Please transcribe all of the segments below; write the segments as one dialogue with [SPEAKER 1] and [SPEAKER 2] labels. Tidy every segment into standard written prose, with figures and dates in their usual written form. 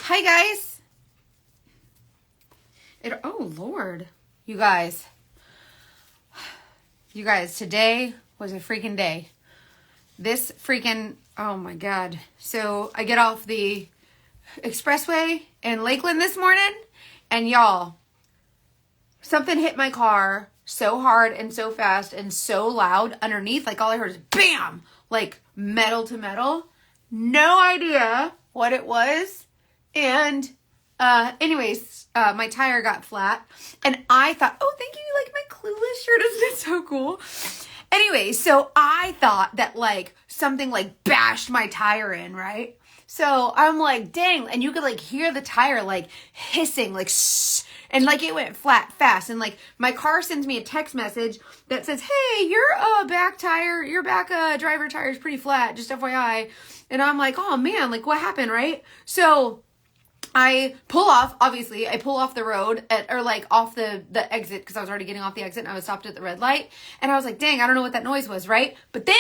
[SPEAKER 1] Hi guys. Oh Lord. You guys, today was a freaking day. Oh my God. So I get off the expressway in Lakeland this morning, and y'all, something hit my car so hard and so fast and so loud underneath. Like all I heard is bam, like metal to metal. No idea what it was. And anyways, my tire got flat, and I thought, oh, thank you. You like my Clueless shirt? Isn't it so cool? Anyway, so I thought that like something like bashed my tire in, right? So I'm like, dang, and you could like hear the tire like hissing, like and like it went flat fast, and like my car sends me a text message that says, hey, your back driver tire is pretty flat, just FYI. And I'm like, oh man, like what happened, right? So I pull off the road off the exit, because I was already getting off the exit and I was stopped at the red light, and I was like, dang, I don't know what that noise was, right? But then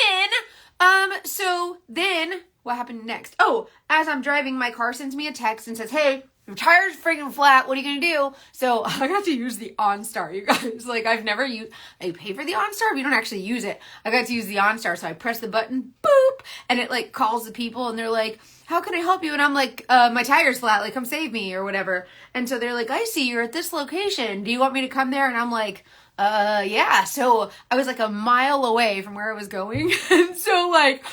[SPEAKER 1] what happened next? Oh, as I'm driving, my car sends me a text and says, hey, your tire's freaking flat. What are you going to do? So I got to use the OnStar, you guys. Like I pay for the OnStar, but you don't actually use it. I got to use the OnStar. So I press the button, boop, and it like calls the people, and they're like, how can I help you? And I'm like, my tire's flat. Like, come save me or whatever. And so they're like, I see you're at this location. Do you want me to come there? And I'm like, yeah. So I was like a mile away from where I was going. And so like,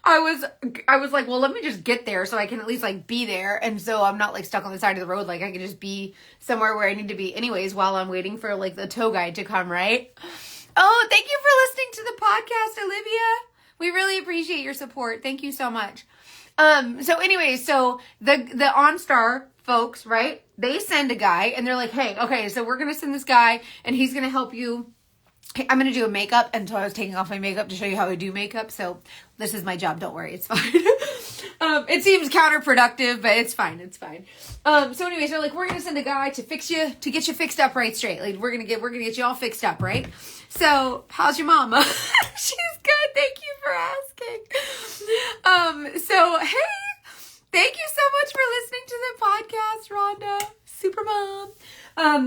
[SPEAKER 1] I was like, well, let me just get there so I can at least like be there. And so I'm not like stuck on the side of the road. Like I can just be somewhere where I need to be anyways while I'm waiting for like the tow guide to come, right? Oh, thank you for listening to the podcast, Olivia. We really appreciate your support. Thank you so much. So anyways, so the OnStar folks, right? They send a guy and they're like, hey, okay, so we're going to send this guy and he's going to help you. I'm going to do a makeup. And so I was taking off my makeup to show you how I do makeup. So this is my job. Don't worry. It's fine. It seems counterproductive, but it's fine. It's fine. So anyways, they're like, we're going to send a guy to get you fixed up right straight. Like we're going to get you all fixed up, right? So how's your mama? She's good. Thank you for asking. So, hey, thank you so much for listening to the podcast, Rhonda, super mom.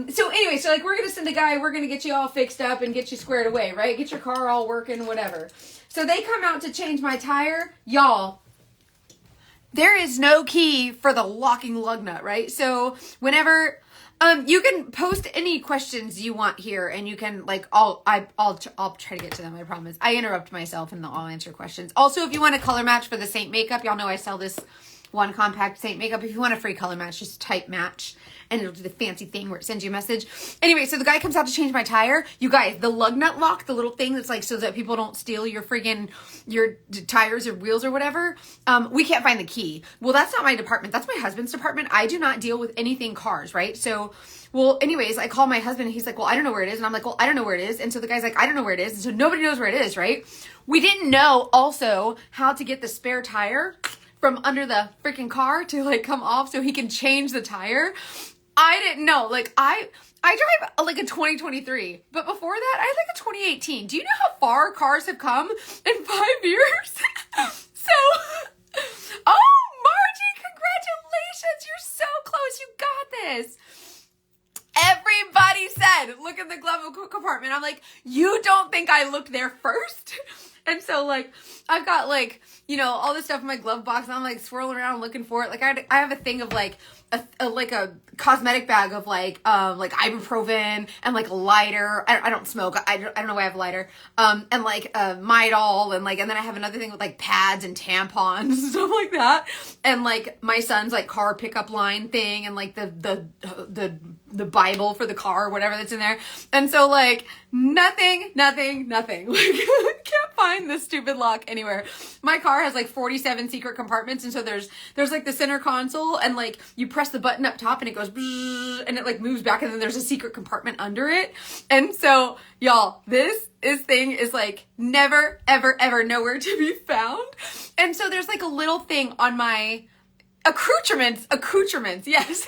[SPEAKER 1] So anyway, so like we're going to send a guy, we're going to get you all fixed up and get you squared away, right? Get your car all working, whatever. So they come out to change my tire. Y'all, there is no key for the locking lug nut, right? So whenever, you can post any questions you want here, and you can like, I'll try to get to them. I promise. I interrupt myself and I'll answer questions. Also, if you want a color match for the Saint makeup, y'all know I sell this one compact Saint makeup. If you want a free color match, just type match and it'll do the fancy thing where it sends you a message. Anyway, so the guy comes out to change my tire. You guys, the lug nut lock, the little thing that's like so that people don't steal your tires or wheels or whatever. We can't find the key. Well, that's not my department. That's my husband's department. I do not deal with anything cars, right? So, well, anyways, I call my husband and he's like, well, I don't know where it is. And I'm like, well, I don't know where it is. And so the guy's like, I don't know where it is. And so nobody knows where it is, right? We didn't know also how to get the spare tire from under the freaking car to like come off so he can change the tire. I didn't know. Like I drive like a 2023, but before that I had like a 2018. Do you know how far cars have come in 5 years? So, oh, Margie, congratulations. You're so close. You got this. Everybody said, look in the glove compartment. I'm like, you don't think I looked there first? And so like, I've got like, you know, all this stuff in my glove box, and I'm like swirling around looking for it. Like I have a thing of like a cosmetic bag of like ibuprofen and like a lighter. I don't smoke. I don't know why I have a lighter. And like Midol, and then I have another thing with like pads and tampons and stuff like that. And like my son's like car pickup line thing, and like the Bible for the car or whatever that's in there. And so like nothing. Like can't find this stupid lock anywhere. My car has like 47 secret compartments, and so there's like the center console, and like you press the button up top and it goes and it like moves back, and then there's a secret compartment under it. And so y'all, this thing is like never ever nowhere to be found. And so there's like a little thing on my accoutrements, yes.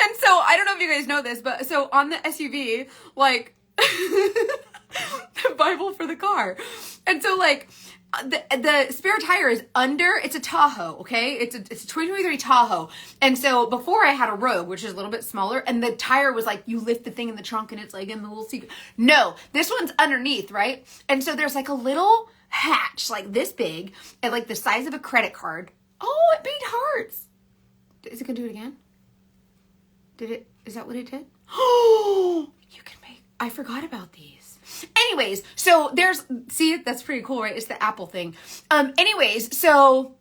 [SPEAKER 1] And so I don't know if you guys know this, but so on the SUV, like the Bible for the car. And so like the spare tire is under, it's a Tahoe, okay? It's a 2023 Tahoe. And so before I had a Rogue, which is a little bit smaller, and the tire was like, you lift the thing in the trunk and it's like in the little secret. No, this one's underneath, right? And so there's like a little hatch, like this big, and like the size of a credit card. Oh, it beat hearts. Is it gonna do it again? Is that what it did? Oh, I forgot about these. Anyways, so see, that's pretty cool, right? It's the Apple thing. So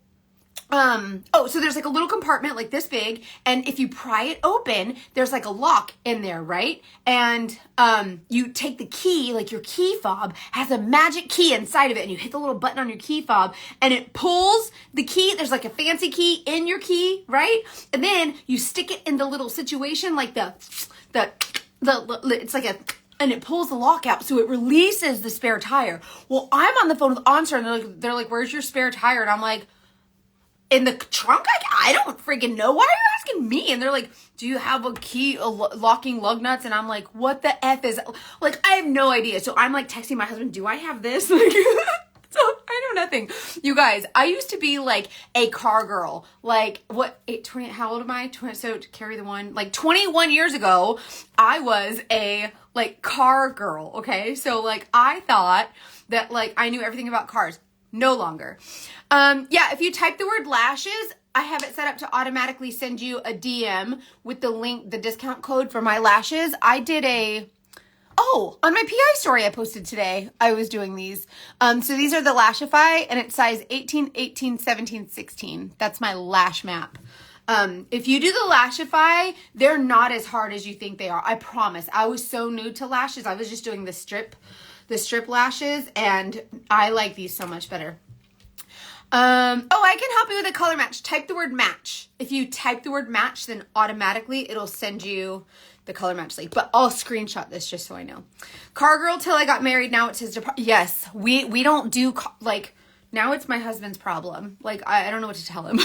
[SPEAKER 1] there's like a little compartment like this big, and if you pry it open, there's like a lock in there, right? And you take the key, like your key fob has a magic key inside of it, and you hit the little button on your key fob, and it pulls the key. There's like a fancy key in your key, right? And then you stick it in the little situation, like it's like and it pulls the lock out, so it releases the spare tire. Well, I'm on the phone with OnStar, and they're like, where's your spare tire? And I'm like, in the trunk? I don't freaking know. Why are you asking me? And they're like, do you have a key, locking lug nuts? And I'm like, what the F is that? Like, I have no idea. So I'm like texting my husband, do I have this? Like, so I know nothing. You guys, I used to be like a car girl. Like, how old am I? So to carry the one, like 21 years ago, I was a like car girl. Okay. So like, I thought that like I knew everything about cars. No longer. If you type the word lashes, I have it set up to automatically send you a DM with the link, the discount code for my lashes. I did on my PI story I posted today, I was doing these. So these are the Lashify, and it's size 18, 18, 17, 16. That's my lash map. If you do the Lashify, they're not as hard as you think they are. I promise. I was so new to lashes. I was just doing the strip lashes, and I like these so much better. I can help you with a color match. Type the word match. If you type the word match, then automatically it'll send you the color match link. But I'll screenshot this just so I know. Car girl till I got married. Now it's his yes, we don't do now it's my husband's problem. Like I don't know what to tell him.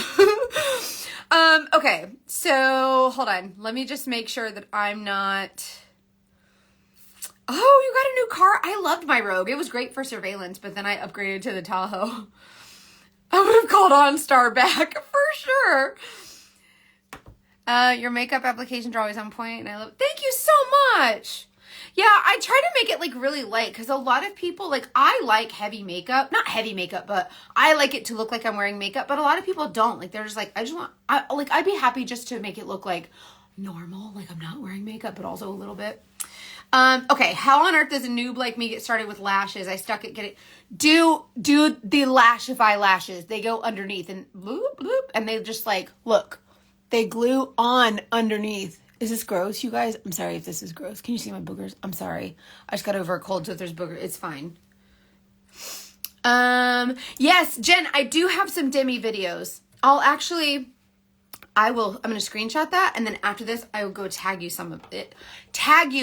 [SPEAKER 1] Okay, so hold on. Let me just make sure that I'm not. Oh, you got a new car? I loved my Rogue. It was great for surveillance, but then I upgraded to the Tahoe. I would have called OnStar back for sure. Your makeup applications are always on point, and I love. Thank you so much. Yeah, I try to make it like really light because a lot of people I like heavy makeup, not heavy makeup, but I like it to look like I'm wearing makeup. But a lot of people don't. Like they're just like, I'd be happy just to make it look like normal, like I'm not wearing makeup, but also a little bit. Okay, how on earth does a noob like me get started with lashes? I stuck at do the Lashify lashes. They go underneath and bloop, bloop, and they just look, they glue on underneath. Is this gross, you guys? I'm sorry if this is gross. Can you see my boogers? I'm sorry. I just got over a cold, so if there's boogers, it's fine. Yes, Jen, I do have some Demi videos. I'm going to screenshot that, and then after this, I will go tag you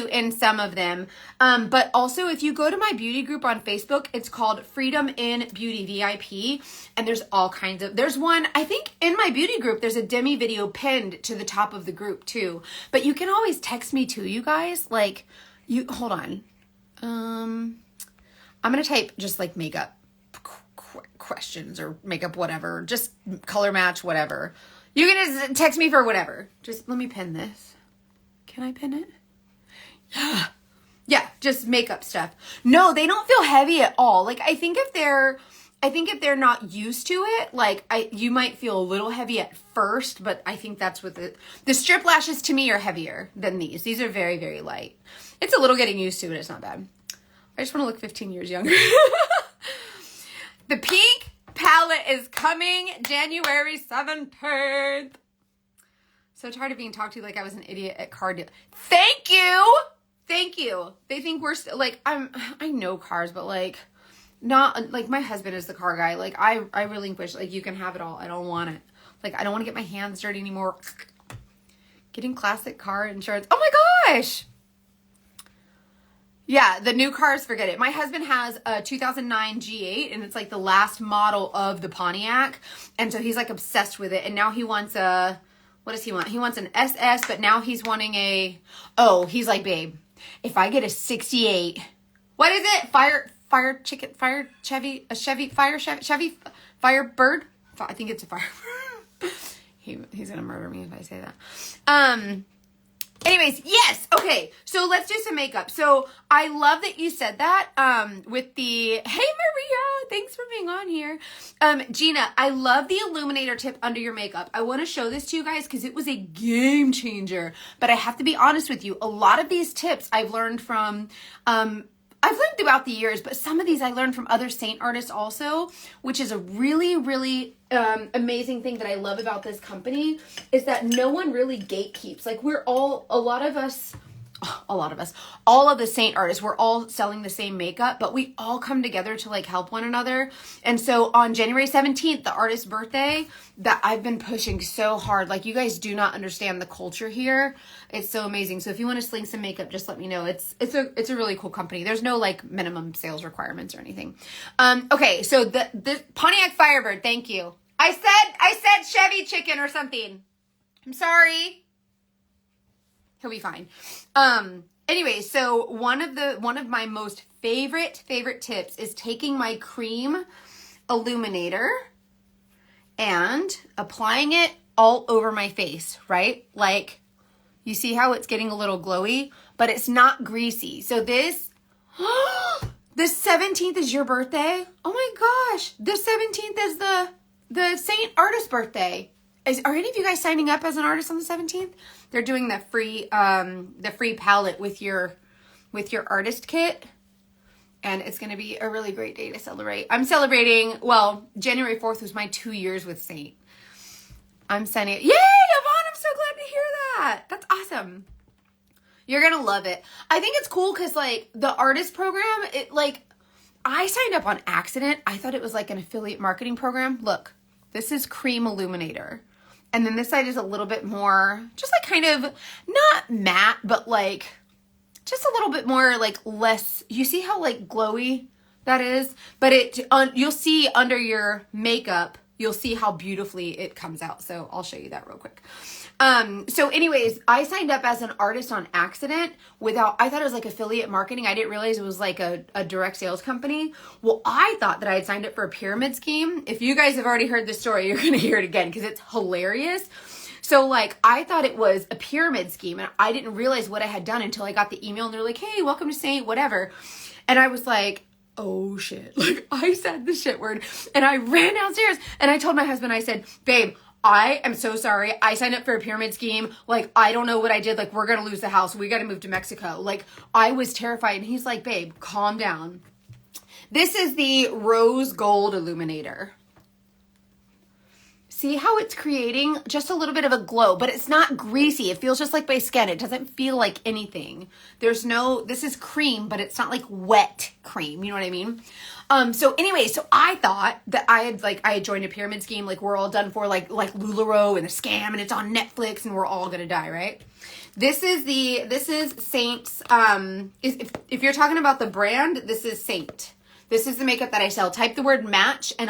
[SPEAKER 1] in some of them. But also, if you go to my beauty group on Facebook, it's called Freedom in Beauty VIP, and there's all kinds of, there's one, I think in my beauty group, there's a Demi video pinned to the top of the group too, but you can always text me too, you guys, hold on. I'm going to type just makeup questions or makeup whatever, just color match, whatever. You can just text me for whatever. Just let me pin this. Can I pin it? Yeah, just makeup stuff. No, they don't feel heavy at all. I think if they're not used to it, you might feel a little heavy at first, but I think that's what the strip lashes to me are heavier than these. These are very, very light. It's a little getting used to it. It's not bad. I just want to look 15 years younger. The pink palette is coming January 17th. So tired of being talked to like I was an idiot at car deal. Thank you. They think we're I know cars, but not my husband is the car guy. I relinquish, you can have it all. I don't want it. I don't want to get my hands dirty anymore. Getting classic car insurance. Oh my gosh. Yeah, the new cars, forget it. My husband has a 2009 G8, and it's the last model of the Pontiac. And so he's obsessed with it. And now he wants what does he want? He wants an SS, but now he's wanting he's babe, if I get a 68, what is it? fire chicken, fire Chevy, a Chevy, fire Chevy, Firebird. I think it's a Firebird. He's gonna murder me if I say that. Anyways, yes. Okay. So let's do some makeup. So I love that you said that, with the, hey Maria, thanks for being on here. Gina, I love the illuminator tip under your makeup. I want to show this to you guys because it was a game changer, but I have to be honest with you. A lot of these tips I've learned from, I've learned throughout the years, but some of these I learned from other Saint artists also, which is a really, really amazing thing that I love about this company is that no one really gatekeeps. Like all of the Saint artists, we're all selling the same makeup, but we all come together to like help one another. And so on January 17th, the artist's birthday, that I've been pushing so hard. Like you guys do not understand the culture here. It's so amazing. So if you want to sling some makeup, just let me know. It's a really cool company. There's no like minimum sales requirements or anything. Okay. So the Pontiac Firebird. Thank you. I said Chevy chicken or something. I'm sorry. He'll be fine. Anyway, so one of my most favorite tips is taking my cream illuminator and applying it all over my face, right? Like you see how it's getting a little glowy, but it's not greasy. So this, the 17th is your birthday. Oh my gosh. The 17th is the Saint artist birthday. Are any of you guys signing up as an artist on the 17th? They're doing the free palette with your artist kit. And it's going to be a really great day to celebrate. I'm celebrating, well, January 4th was my 2 years with Saint. I'm sending it. Yay, Yvonne, I'm so glad to hear that. That's awesome. You're going to love it. I think it's cool because like the artist program, I signed up on accident. I thought it was like an affiliate marketing program. Look, this is Cream Illuminator. And then this side is a little bit more, just like kind of, not matte, but like, just a little bit more like less, you see how like glowy that is? But you'll see under your makeup, you'll see how beautifully it comes out. So I'll show you that real quick. So anyways, I signed up as an artist on accident I thought it was like affiliate marketing. I didn't realize it was like a direct sales company. Well, I thought that I had signed up for a pyramid scheme. If you guys have already heard this story, you're going to hear it again because it's hilarious. So like, I thought it was a pyramid scheme and I didn't realize what I had done until I got the email and they're like, hey, welcome to Saint, whatever. And I was like, oh shit. Like I said the shit word and I ran downstairs and I told my husband, I said, babe, I am so sorry. I signed up for a pyramid scheme. Like, I don't know what I did. Like, we're going to lose the house. We got to move to Mexico. Like, I was terrified. And he's like, babe, calm down. This is the rose gold illuminator. See how it's creating just a little bit of a glow, but it's not greasy. It feels just like my skin. It doesn't feel like anything. This is cream, but it's not like wet cream. You know what I mean? So anyway, so I thought that I had joined a pyramid scheme. Like we're all done for like LuLaRoe and a scam and it's on Netflix and we're all going to die. Right. This is Saint's, if you're talking about the brand, this is Saint. This is the makeup that I sell. Type the word match and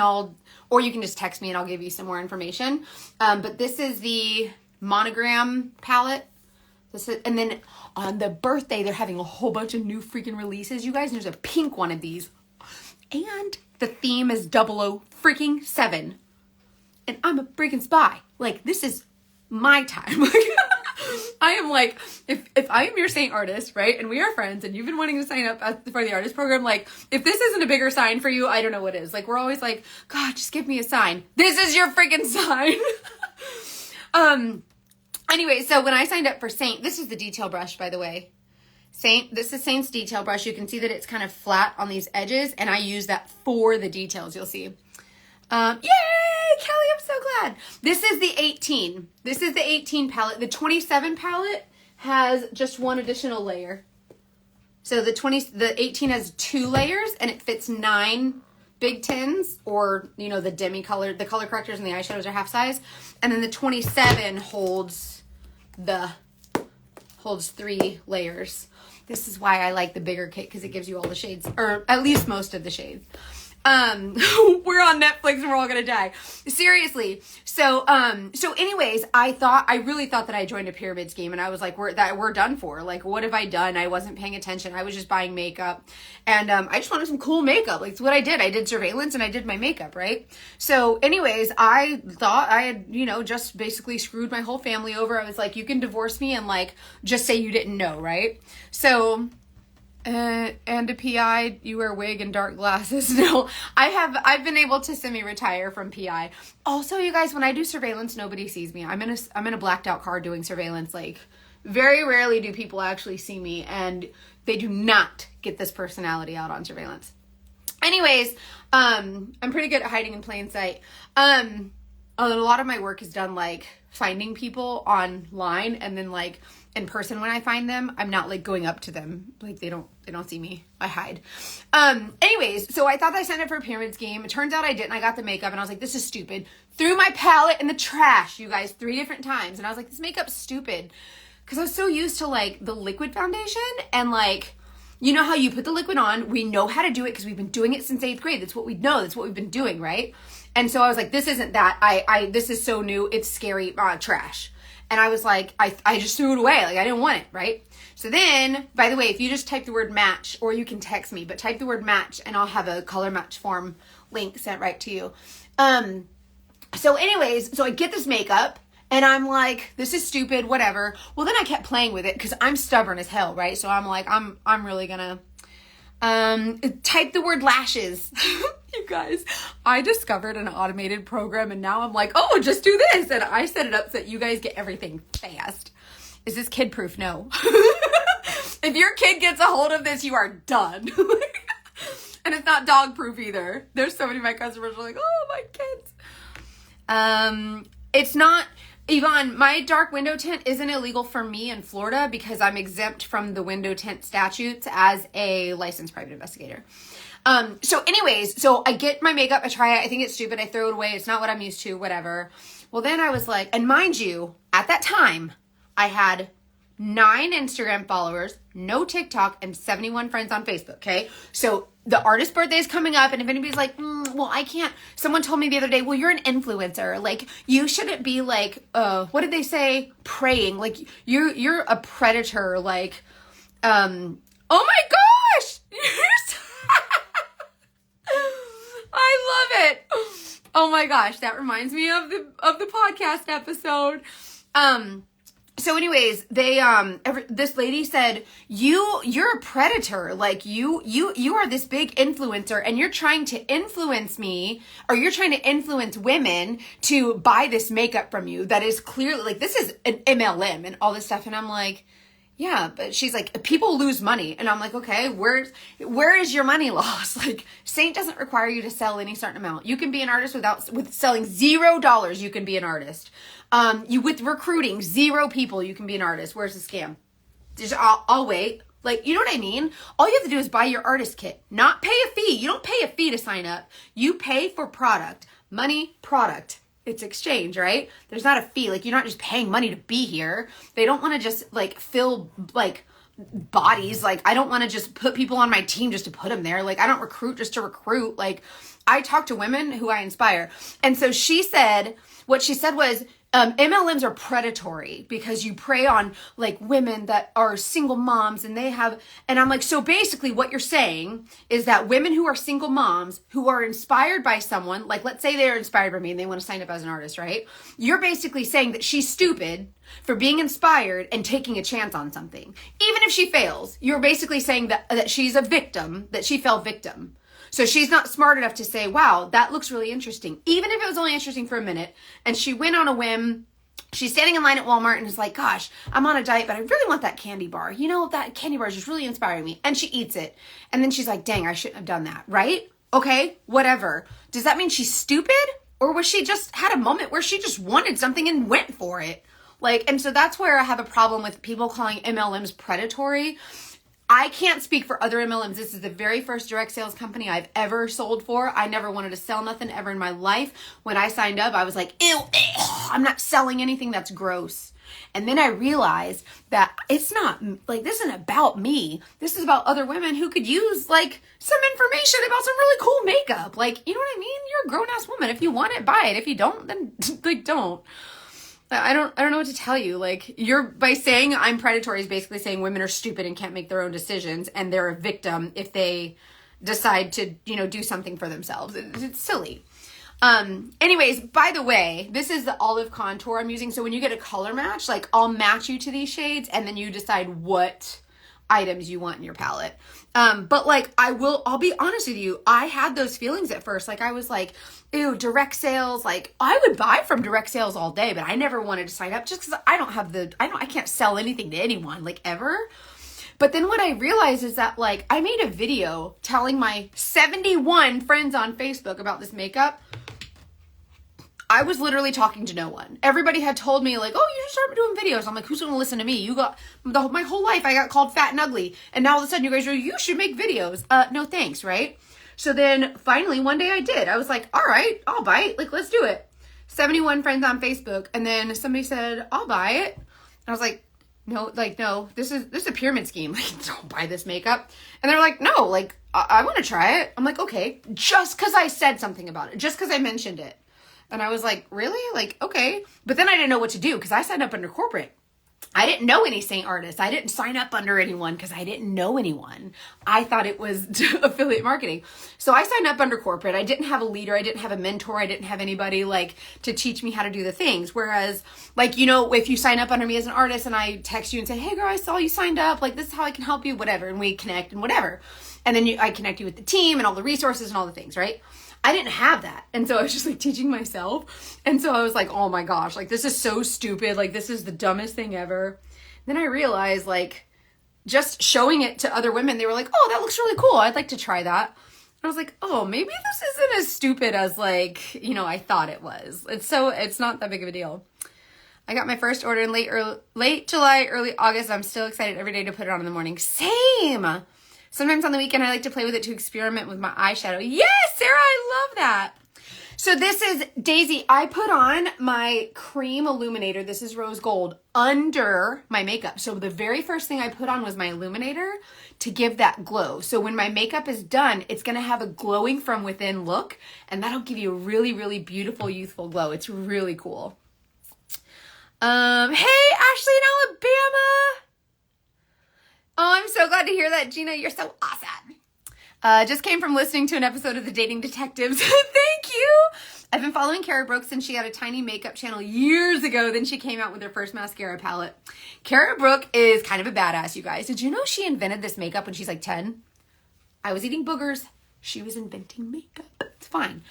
[SPEAKER 1] or you can just text me and I'll give you some more information. But this is the Monogram palette. And then on the birthday, they're having a whole bunch of new freaking releases, you guys. And there's a pink one of these. And the theme is 007. And I'm a freaking spy. Like, this is my time. I am like, if I am your Saint artist, right, and we are friends, and you've been wanting to sign up for the artist program, like, if this isn't a bigger sign for you, I don't know what is. Like, we're always like, God, just give me a sign. This is your freaking sign. Anyway, so when I signed up for Saint, this is the detail brush, by the way. This is Saint's detail brush. You can see that it's kind of flat on these edges, and I use that for the details, you'll see. Yay, Kelly, I'm so glad. This is the 18. This is the 18 palette. The 27 palette has just one additional layer. So the 18 has 2 layers and it fits 9 big tins, or, you know, the color correctors and the eyeshadows are half size. And then the 27 holds 3 layers. This is why I like the bigger kit, because it gives you all the shades, or at least most of the shades. We're on Netflix and we're all gonna die. Seriously. So anyways, I really thought that I joined a pyramid scheme, and I was like, we're done for. Like, what have I done? I wasn't paying attention. I was just buying makeup, and I just wanted some cool makeup. Like, it's what I did. I did surveillance and I did my makeup, right? So anyways, I thought I had, just basically screwed my whole family over. I was like, you can divorce me and like just say you didn't know, right? So. And a PI, you wear a wig and dark glasses. No, I've been able to semi-retire from PI. Also, you guys, when I do surveillance, nobody sees me. I'm in a blacked out car doing surveillance. Like, very rarely do people actually see me, and they do not get this personality out on surveillance. Anyways, I'm pretty good at hiding in plain sight. A lot of my work is done like finding people online, and then like in person when I find them, I'm not like going up to them. Like they don't see me. I hide. Anyways, so I thought I signed up for a pyramid scheme. It turns out I didn't. I got the makeup and I was like, this is stupid. Threw my palette in the trash, you guys, 3 different times. And I was like, this makeup's stupid. Cause I was so used to like the liquid foundation, and like, you know how you put the liquid on, we know how to do it because we've been doing it since 8th grade. That's what we know. That's what we've been doing. Right. And so I was like, this isn't that. This is so new. It's scary. Trash. And I was like, I just threw it away. Like, I didn't want it, right? So then, by the way, if you just type the word match, or you can text me, but type the word match and I'll have a color match form link sent right to you. So anyways, so I get this makeup and I'm like, this is stupid, whatever. Well, then I kept playing with it because I'm stubborn as hell, right? So I'm like, I'm really gonna type the word lashes. You guys, I discovered an automated program, and now I'm like, oh, just do this. And I set it up so that you guys get everything fast. Is this kid proof? No. If your kid gets a hold of this, you are done. And it's not dog proof either. There's so many of my customers are like, oh, my kids. It's not, Yvonne, my dark window tint isn't illegal for me in Florida because I'm exempt from the window tint statutes as a licensed private investigator. So anyways, so I get my makeup, I try it, I think it's stupid, I throw it away, it's not what I'm used to, whatever. Well, then I was like, and mind you, at that time, I had 9 Instagram followers, no TikTok, and 71 friends on Facebook, okay? So the artist's birthday is coming up, and if anybody's like, well, I can't, someone told me the other day, well, you're an influencer, like, you shouldn't be like, what did they say? Preying, like, you're a predator, like, oh my gosh! I love it. Oh my gosh, that reminds me of the podcast episode. So anyways, they this lady said, you're a predator. Like you are this big influencer, and you're trying to influence me, or you're trying to influence women to buy this makeup from you that is clearly like, this is an MLM and all this stuff. And I'm like, yeah, but she's like, people lose money. And I'm like, okay, where is your money loss? Like, Saint doesn't require you to sell any certain amount. You can be an artist with selling $0. You can be an artist. With recruiting 0 people, you can be an artist. Where's the scam? I'll wait. Like, you know what I mean? All you have to do is buy your artist kit, not pay a fee. You don't pay a fee to sign up. You pay for product, money, product. It's exchange, right? There's not a fee. Like, you're not just paying money to be here. They don't want to just like fill like bodies. Like, I don't want to just put people on my team just to put them there. Like, I don't recruit just to recruit. Like, I talk to women who I inspire. And so what she said was, MLMs are predatory because you prey on like women that are single moms, and I'm like, so basically what you're saying is that women who are single moms who are inspired by someone, like let's say they're inspired by me and they want to sign up as an artist, right? You're basically saying that she's stupid for being inspired and taking a chance on something. Even if she fails, you're basically saying that she's a victim, that she fell victim. So she's not smart enough to say, wow, that looks really interesting. Even if it was only interesting for a minute, and she went on a whim, she's standing in line at Walmart and is like, gosh, I'm on a diet, but I really want that candy bar. You know, that candy bar is just really inspiring me. And she eats it. And then she's like, dang, I shouldn't have done that, right? Okay, whatever. Does that mean she's stupid? Or was she just had a moment where she just wanted something and went for it? Like, and so that's where I have a problem with people calling MLMs predatory. I can't speak for other MLMs. This is the very first direct sales company I've ever sold for. I never wanted to sell nothing ever in my life. When I signed up, I was like, ew, I'm not selling anything that's gross. And then I realized that it's not like, this isn't about me. This is about other women who could use like some information about some really cool makeup. Like, you know what I mean? You're a grown ass woman. If you want it, buy it. If you don't, then like, don't. I don't know what to tell you. Like, by saying I'm predatory is basically saying women are stupid and can't make their own decisions, and they're a victim if they decide to, do something for themselves. It's silly. Anyways, by the way, this is the olive contour I'm using. So when you get a color match, like, I'll match you to these shades, and then you decide what items you want in your palette. But like, I'll be honest with you, I had those feelings at first. Like, I was like, ew, direct sales. Like, I would buy from direct sales all day, but I never wanted to sign up just because I can't sell anything to anyone, like, ever. But then what I realized is that, like, I made a video telling my 71 friends on Facebook about this makeup. I was literally talking to no one. Everybody had told me, like, oh, you should start doing videos. I'm like, who's going to listen to me? My whole life I got called fat and ugly. And now all of a sudden you guys are, you should make videos. No thanks, right? So then finally one day I did. I was like, all right, I'll buy it. Like, let's do it. 71 friends on Facebook. And then somebody said, I'll buy it. And I was like, no, this is a pyramid scheme. Like, don't buy this makeup. And they're like, no, like, I want to try it. I'm like, okay, just because I said something about it, just because I mentioned it. And I was like, really? Like, okay. But then I didn't know what to do because I signed up under corporate. I didn't know any Saint artists. I didn't sign up under anyone because I didn't know anyone. I thought it was affiliate marketing. So I signed up under corporate. I didn't have a leader. I didn't have a mentor. I didn't have anybody like to teach me how to do the things. Whereas, like, if you sign up under me as an artist and I text you and say, hey girl, I saw you signed up. Like, this is how I can help you, whatever. And we connect and whatever. And then I connect you with the team and all the resources and all the things, right? I didn't have that. And so I was just like teaching myself. And so I was like, oh my gosh, like, this is so stupid. Like, this is the dumbest thing ever. Then I realized, like, just showing it to other women, they were like, oh, that looks really cool. I'd like to try that. And I was like, oh, maybe this isn't as stupid as, like, I thought it was. It's not that big of a deal. I got my first order in late July, early August. I'm still excited every day to put it on in the morning. Same. Sometimes on the weekend, I like to play with it to experiment with my eyeshadow. Yes, Sarah, I love that. So this is Daisy. I put on my cream illuminator. This is rose gold under my makeup. So the very first thing I put on was my illuminator to give that glow. So when my makeup is done, it's going to have a glowing from within look, and that'll give you a really, really beautiful, youthful glow. It's really cool. Hey, Ashley in Alabama. Oh, I'm so glad to hear that, Gina. You're so awesome. Just came from listening to an episode of The Dating Detectives. Thank you. I've been following Kara Brooks since she had a tiny makeup channel years ago. Then she came out with her first mascara palette. Kara Brooks is kind of a badass, you guys. Did you know she invented this makeup when she's like 10? I was eating boogers. She was inventing makeup. It's fine.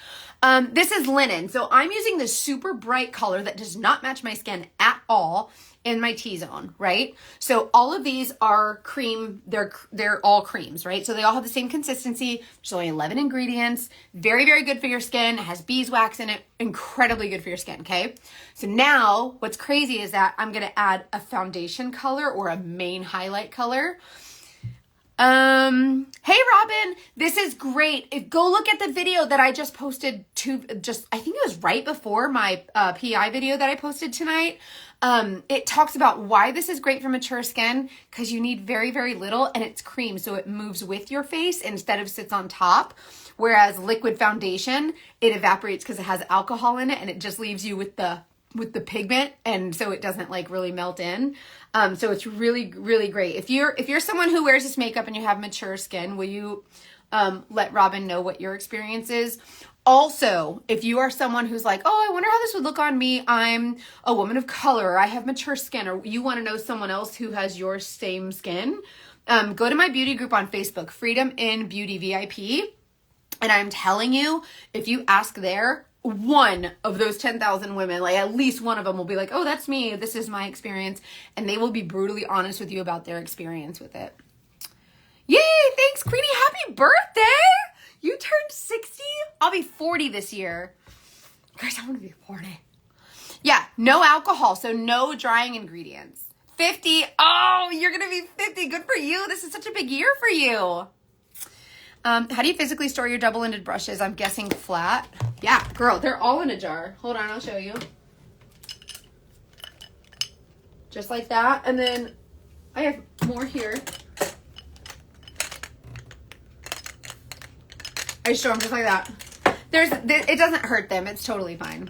[SPEAKER 1] This is linen. So I'm using this super bright color that does not match my skin at all in my T-zone, right? So all of these are cream. They're all creams, right? So they all have the same consistency. There's only 11 ingredients. Very, very good for your skin. It has beeswax in it. Incredibly good for your skin, okay? So now what's crazy is that I'm going to add a foundation color or a main highlight color. Hey Robin, this is great. Go look at the video that I just posted I think it was right before my PI video that I posted tonight. It talks about why this is great for mature skin, because you need very, very little, and it's cream, so it moves with your face instead of sits on top. Whereas liquid foundation, it evaporates because it has alcohol in it, and it just leaves you with the pigment, and so it doesn't like really melt in. So it's really, really great. If you're someone who wears this makeup and you have mature skin, will you let Robin know what your experience is? Also, if you are someone who's like, oh, I wonder how this would look on me. I'm a woman of color, or I have mature skin, or you want to know someone else who has your same skin, go to my beauty group on Facebook, Freedom in Beauty VIP. And I'm telling you, if you ask there, one of those 10,000 women, like at least one of them will be like, oh, that's me. This is my experience. And they will be brutally honest with you about their experience with it. Yay. Thanks, Queenie. Happy birthday. You turned 60. I'll be 40 this year. Guys, I want to be 40. Yeah. No alcohol. So no drying ingredients. 50. Oh, you're going to be 50. Good for you. This is such a big year for you. How do you physically store your double-ended brushes? I'm guessing flat. Yeah, girl, they're all in a jar. Hold on, I'll show you. Just like that. And then I have more here. I just show them just like that. It doesn't hurt them. It's totally fine.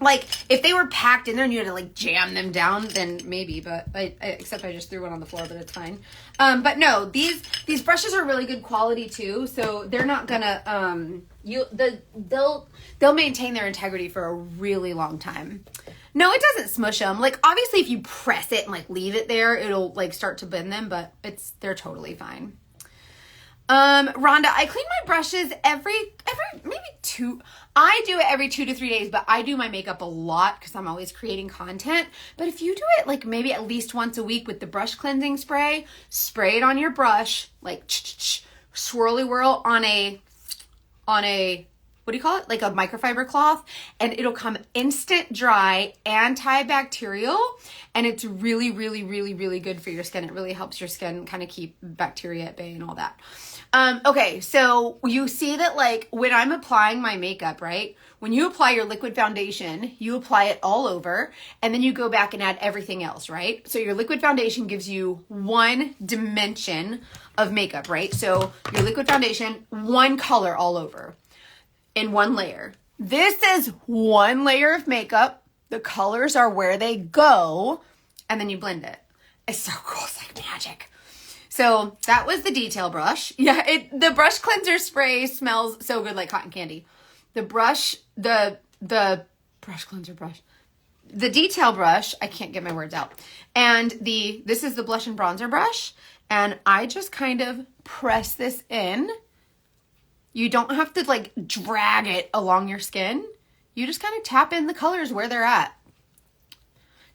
[SPEAKER 1] Like, if they were packed in there and you had to, like, jam them down, then maybe, but except I just threw one on the floor, but it's fine. But no, these brushes are really good quality, too, so they're not gonna, they'll maintain their integrity for a really long time. No, it doesn't smush them. Like, obviously, if you press it and, like, leave it there, it'll, like, start to bend them, but they're totally fine. Rhonda, I clean my brushes every maybe 2. I do it every 2 to 3 days, but I do my makeup a lot because I'm always creating content. But if you do it like maybe at least once a week with the brush cleansing spray, spray it on your brush, like swirly whirl on a what do you call it? Like a microfiber cloth, and it'll come instant dry, antibacterial, and it's really, really, really, really good for your skin. It really helps your skin kind of keep bacteria at bay and all that. Okay, so you see that like when I'm applying my makeup, right? When you apply your liquid foundation, you apply it all over, and then you go back and add everything else, right? So your liquid foundation gives you one dimension of makeup, right? So your liquid foundation, one color all over in one layer. This is one layer of makeup. The colors are where they go, and then you blend it. It's so cool. It's like magic. So that was the detail brush. Yeah, the brush cleanser spray smells so good, like cotton candy. The brush, the brush cleanser brush, the detail brush, I can't get my words out. And this is the blush and bronzer brush. And I just kind of press this in. You don't have to like drag it along your skin. You just kind of tap in the colors where they're at.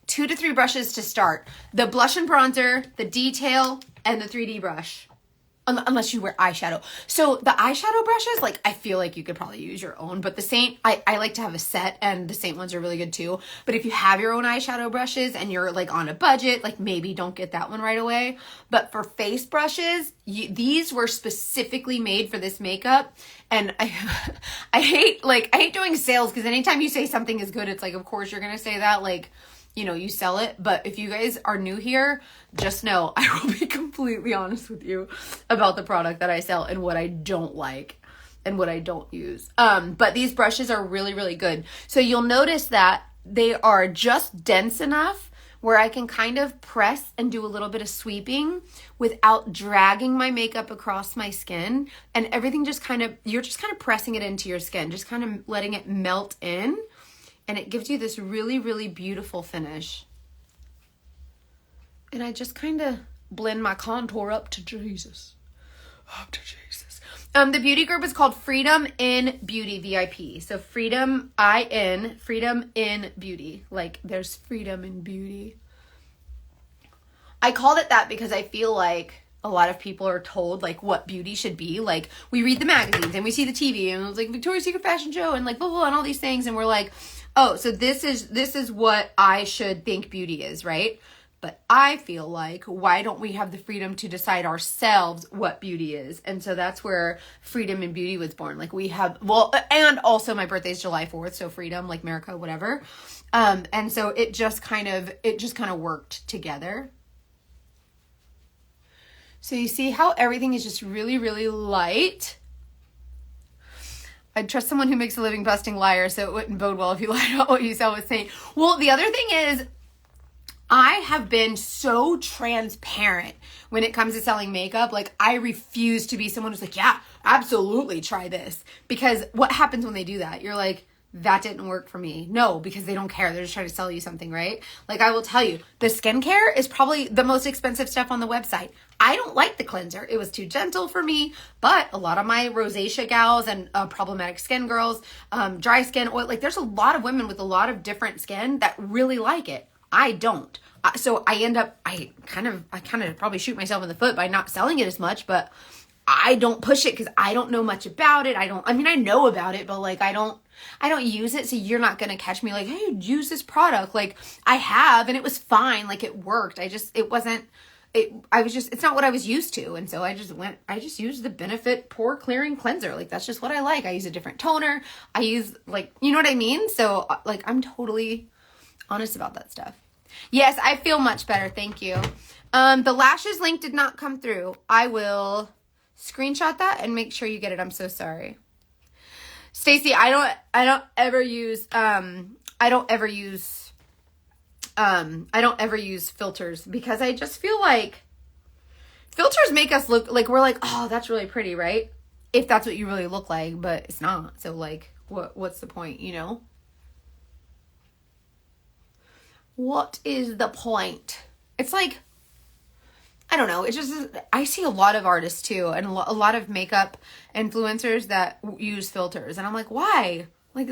[SPEAKER 1] 2 to 3 brushes to start. The blush and bronzer, the detail, and the 3D brush. Unless you wear eyeshadow. So the eyeshadow brushes, like I feel like you could probably use your own, but the Saint, I like to have a set, and the Saint ones are really good too. But if you have your own eyeshadow brushes and you're like on a budget, like maybe don't get that one right away. But for face brushes, these were specifically made for this makeup. And I hate doing sales, because anytime you say something is good, it's like, of course you're gonna say that, like, you know, you sell it. But if you guys are new here, just know I will be completely honest with you about the product that I sell and what I don't like and what I don't use. But these brushes are really, really good. So you'll notice that they are just dense enough where I can kind of press and do a little bit of sweeping without dragging my makeup across my skin. And everything just kind of, you're just kind of pressing it into your skin, just kind of letting it melt in. And it gives you this really, really beautiful finish. And I just kind of blend my contour up to Jesus. Up to Jesus. The beauty group is called Freedom in Beauty VIP. So Freedom in Beauty. Like there's freedom in beauty. I called it that because I feel like a lot of people are told like what beauty should be. Like we read the magazines and we see the TV and it's like Victoria's Secret fashion show and like blah, blah, blah, and all these things. And we're like, oh, so this is what I should think beauty is, right? But I feel like, why don't we have the freedom to decide ourselves what beauty is? And so that's where Freedom in Beauty was born. Like we have, well, and also my birthday is July 4th, so freedom, like America, whatever. And so it just kind of worked together. So you see how everything is just really, really light. I'd trust someone who makes a living busting liars, so it wouldn't bode well if you lied about what you sell with Saint. Well, the other thing is, I have been so transparent when it comes to selling makeup. Like, I refuse to be someone who's like, yeah, absolutely try this. Because what happens when they do that? You're like, that didn't work for me. No, because they don't care. They're just trying to sell you something, right? Like, I will tell you, the skincare is probably the most expensive stuff on the website. I don't like the cleanser. It was too gentle for me, but a lot of my rosacea gals and problematic skin girls, dry skin, oil, like there's a lot of women with a lot of different skin that really like it. I don't. So I kind of probably shoot myself in the foot by not selling it as much, but I don't push it because I don't know much about it. I know about it, but like I don't use it. So you're not going to catch me like, hey, use this product. Like I have, and it was fine. Like it worked. it's not what I was used to. And so I just used the Benefit pore clearing cleanser. Like that's just what I like. I use a different toner. I use like, you know what I mean? So like, I'm totally honest about that stuff. Yes, I feel much better. Thank you. The lashes link did not come through. I will screenshot that and make sure you get it. I'm so sorry. Stacy, I don't ever use filters because I just feel like filters make us look like we're like, oh, that's really pretty, right? If that's what you really look like, but it's not. So like, what's the point, you know? What is the point? It's like, I don't know. It's just, I see a lot of artists too, and a lot of makeup influencers that use filters. And I'm like, why? Like,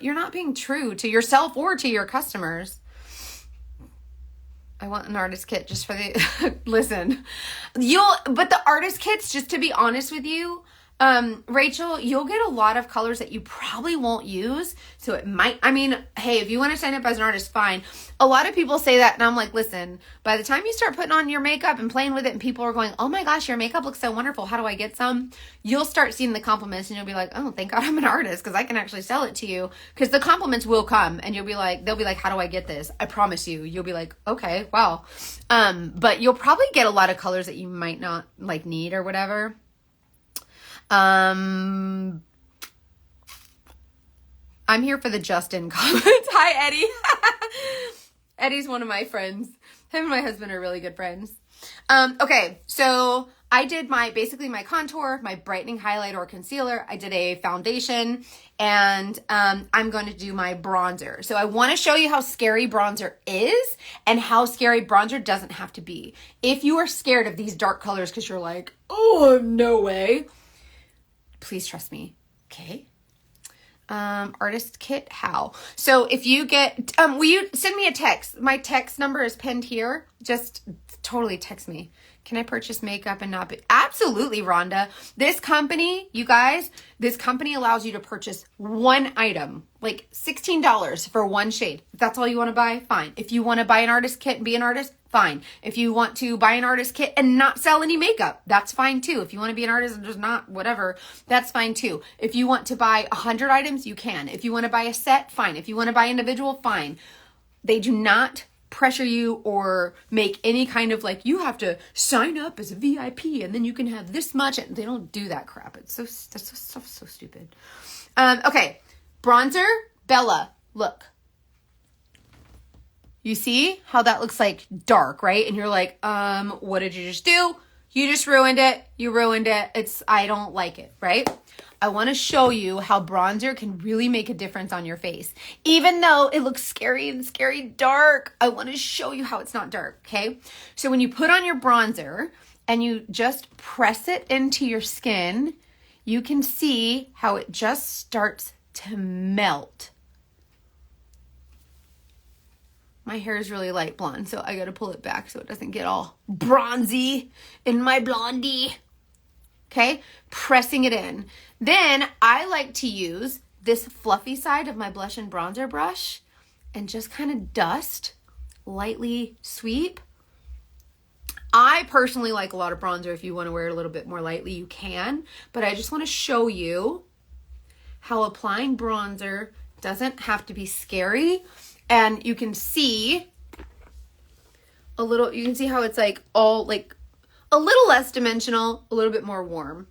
[SPEAKER 1] you're not being true to yourself or to your customers. I want an artist kit just for listen, but the artist kits, just to be honest with you, Rachel, you'll get a lot of colors that you probably won't use. So it might, hey, if you want to sign up as an artist, fine. A lot of people say that and I'm like, listen, by the time you start putting on your makeup and playing with it and people are going, oh my gosh, your makeup looks so wonderful. How do I get some? You'll start seeing the compliments and you'll be like, oh, thank God I'm an artist because I can actually sell it to you, because the compliments will come and they'll be like, how do I get this? I promise you. You'll be like, okay, wow. But you'll probably get a lot of colors that you might not like need or whatever. I'm here for the Justin comments. Hi, Eddie. Eddie's one of my friends. Him and my husband are really good friends. Okay, so I did basically my contour, my brightening highlight or concealer. I did a foundation, and I'm going to do my bronzer. So I want to show you how scary bronzer is and how scary bronzer doesn't have to be. If you are scared of these dark colors because you're like, oh, no way, please trust me. Okay. Artist kit, how? So if you get, will you send me a text? My text number is pinned here. Just totally text me. Can I purchase makeup and not be? Absolutely, Rhonda. This company, you guys, this company allows you to purchase one item, like $16 for one shade. If that's all you want to buy, fine. If you want to buy an artist kit and be an artist, fine. If you want to buy an artist kit and not sell any makeup, that's fine too. If you want to be an artist and just not whatever, that's fine too. If you want to buy 100 items, you can. If you want to buy a set, fine. If you want to buy individual, fine. They do not pressure you or make any kind of like, you have to sign up as a VIP and then you can have this much. They don't do that crap. That's so stupid. Okay. Bronzer, Bella, look. You see how that looks like dark, right? And you're like, what did you just do? You just ruined it. You ruined it. I don't like it, right? I want to show you how bronzer can really make a difference on your face. Even though it looks scary and scary dark, I want to show you how it's not dark, okay? So when you put on your bronzer and you just press it into your skin, you can see how it just starts to melt. My hair is really light blonde, so I got to pull it back so it doesn't get all bronzy in my blondie. Okay, pressing it in. Then I like to use this fluffy side of my blush and bronzer brush and just kind of dust, lightly sweep. I personally like a lot of bronzer. If you want to wear it a little bit more lightly, you can. But I just want to show you how applying bronzer doesn't have to be scary. And you can see you can see how it's like all like a little less dimensional, a little bit more warm.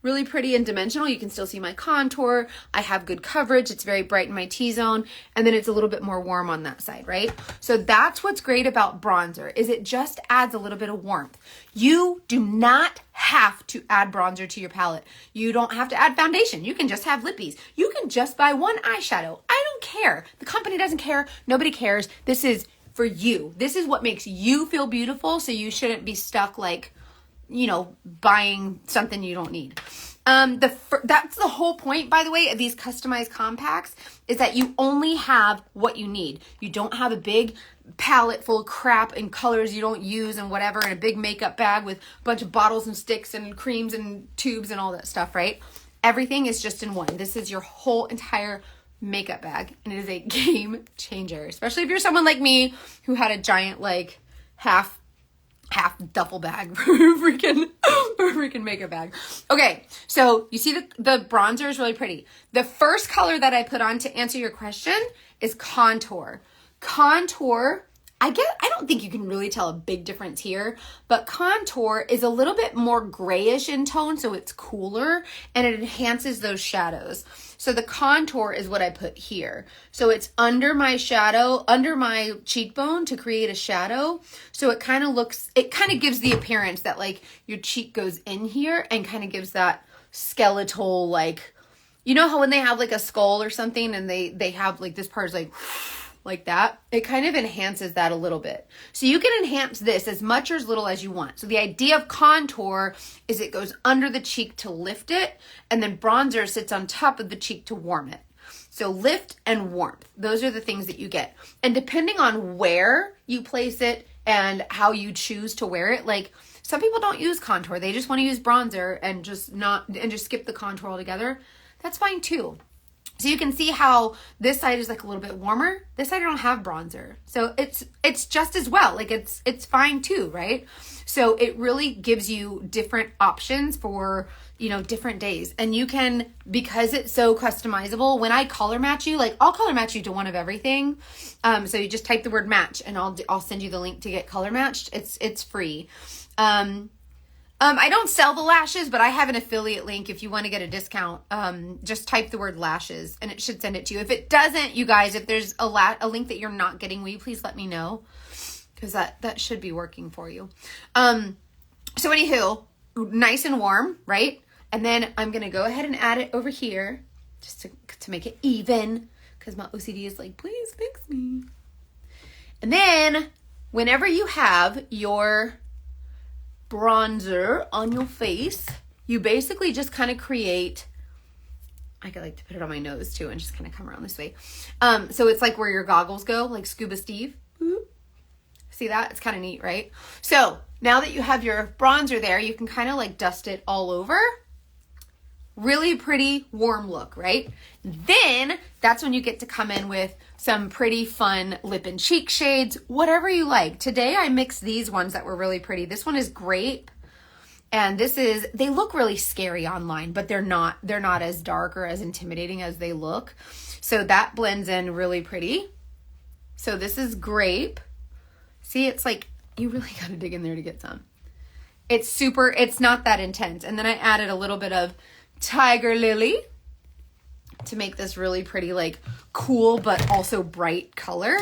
[SPEAKER 1] Really pretty and dimensional. You can still see my contour. I have good coverage. It's very bright in my T-zone. And then it's a little bit more warm on that side, right? So that's what's great about bronzer, is it just adds a little bit of warmth. You do not have to add bronzer to your palette. You don't have to add foundation. You can just have lippies. You can just buy one eyeshadow. I don't care. The company doesn't care. Nobody cares. This is for you. This is what makes you feel beautiful. So you shouldn't be stuck like, buying something you don't need. That's the whole point, by the way, of these customized compacts, is that you only have what you need. You don't have a big palette full of crap and colors you don't use and whatever, and a big makeup bag with a bunch of bottles and sticks and creams and tubes and all that stuff, right? Everything is just in one. This is your whole entire makeup bag, and it is a game changer, especially if you're someone like me who had a giant like half duffel bag for a freaking makeup bag. Okay, so you see the bronzer is really pretty. The first color that I put on to answer your question is contour. Contour, I don't think you can really tell a big difference here, but contour is a little bit more grayish in tone, so it's cooler and it enhances those shadows. So the contour is what I put here. So it's under my shadow, under my cheekbone to create a shadow. So it kind of gives the appearance that like your cheek goes in here and kind of gives that skeletal, like, you know how when they have like a skull or something and they have like this part is like that, it kind of enhances that a little bit. So you can enhance this as much or as little as you want. So the idea of contour is it goes under the cheek to lift it, and then bronzer sits on top of the cheek to warm it. So lift and warmth, those are the things that you get. And depending on where you place it and how you choose to wear it, like some people don't use contour, they just want to use bronzer and just skip the contour altogether. That's fine too. So you can see how this side is like a little bit warmer. This side I don't have bronzer. So it's just as well. Like it's fine too, right? So it really gives you different options for, you know, different days. And you can, because it's so customizable, when I color match you, like I'll color match you to one of everything. So you just type the word match and I'll send you the link to get color matched. It's free. I don't sell the lashes, but I have an affiliate link if you want to get a discount. Just type the word lashes and it should send it to you. If it doesn't, you guys, if there's a link that you're not getting, will you please let me know? Because that should be working for you. So anywho, nice and warm, right? And then I'm going to go ahead and add it over here just to make it even, because my OCD is like, please fix me. And then whenever you have your bronzer on your face, you basically just kind of create, I could like to put it on my nose too and just kind of come around this way. So it's like where your goggles go, like Scuba Steve. See that? It's kind of neat, right? So now that you have your bronzer there, you can kind of like dust it all over. Really pretty warm look, right? Then that's when you get to come in with some pretty fun lip and cheek shades, whatever you like. Today I mixed these ones that were really pretty. This one is grape, and they look really scary online, but they're not as dark or as intimidating as they look. So that blends in really pretty. So this is grape. See, it's like, you really got to dig in there to get some. It's not that intense. And then I added a little bit of Tiger Lily to make this really pretty, like cool, but also bright color.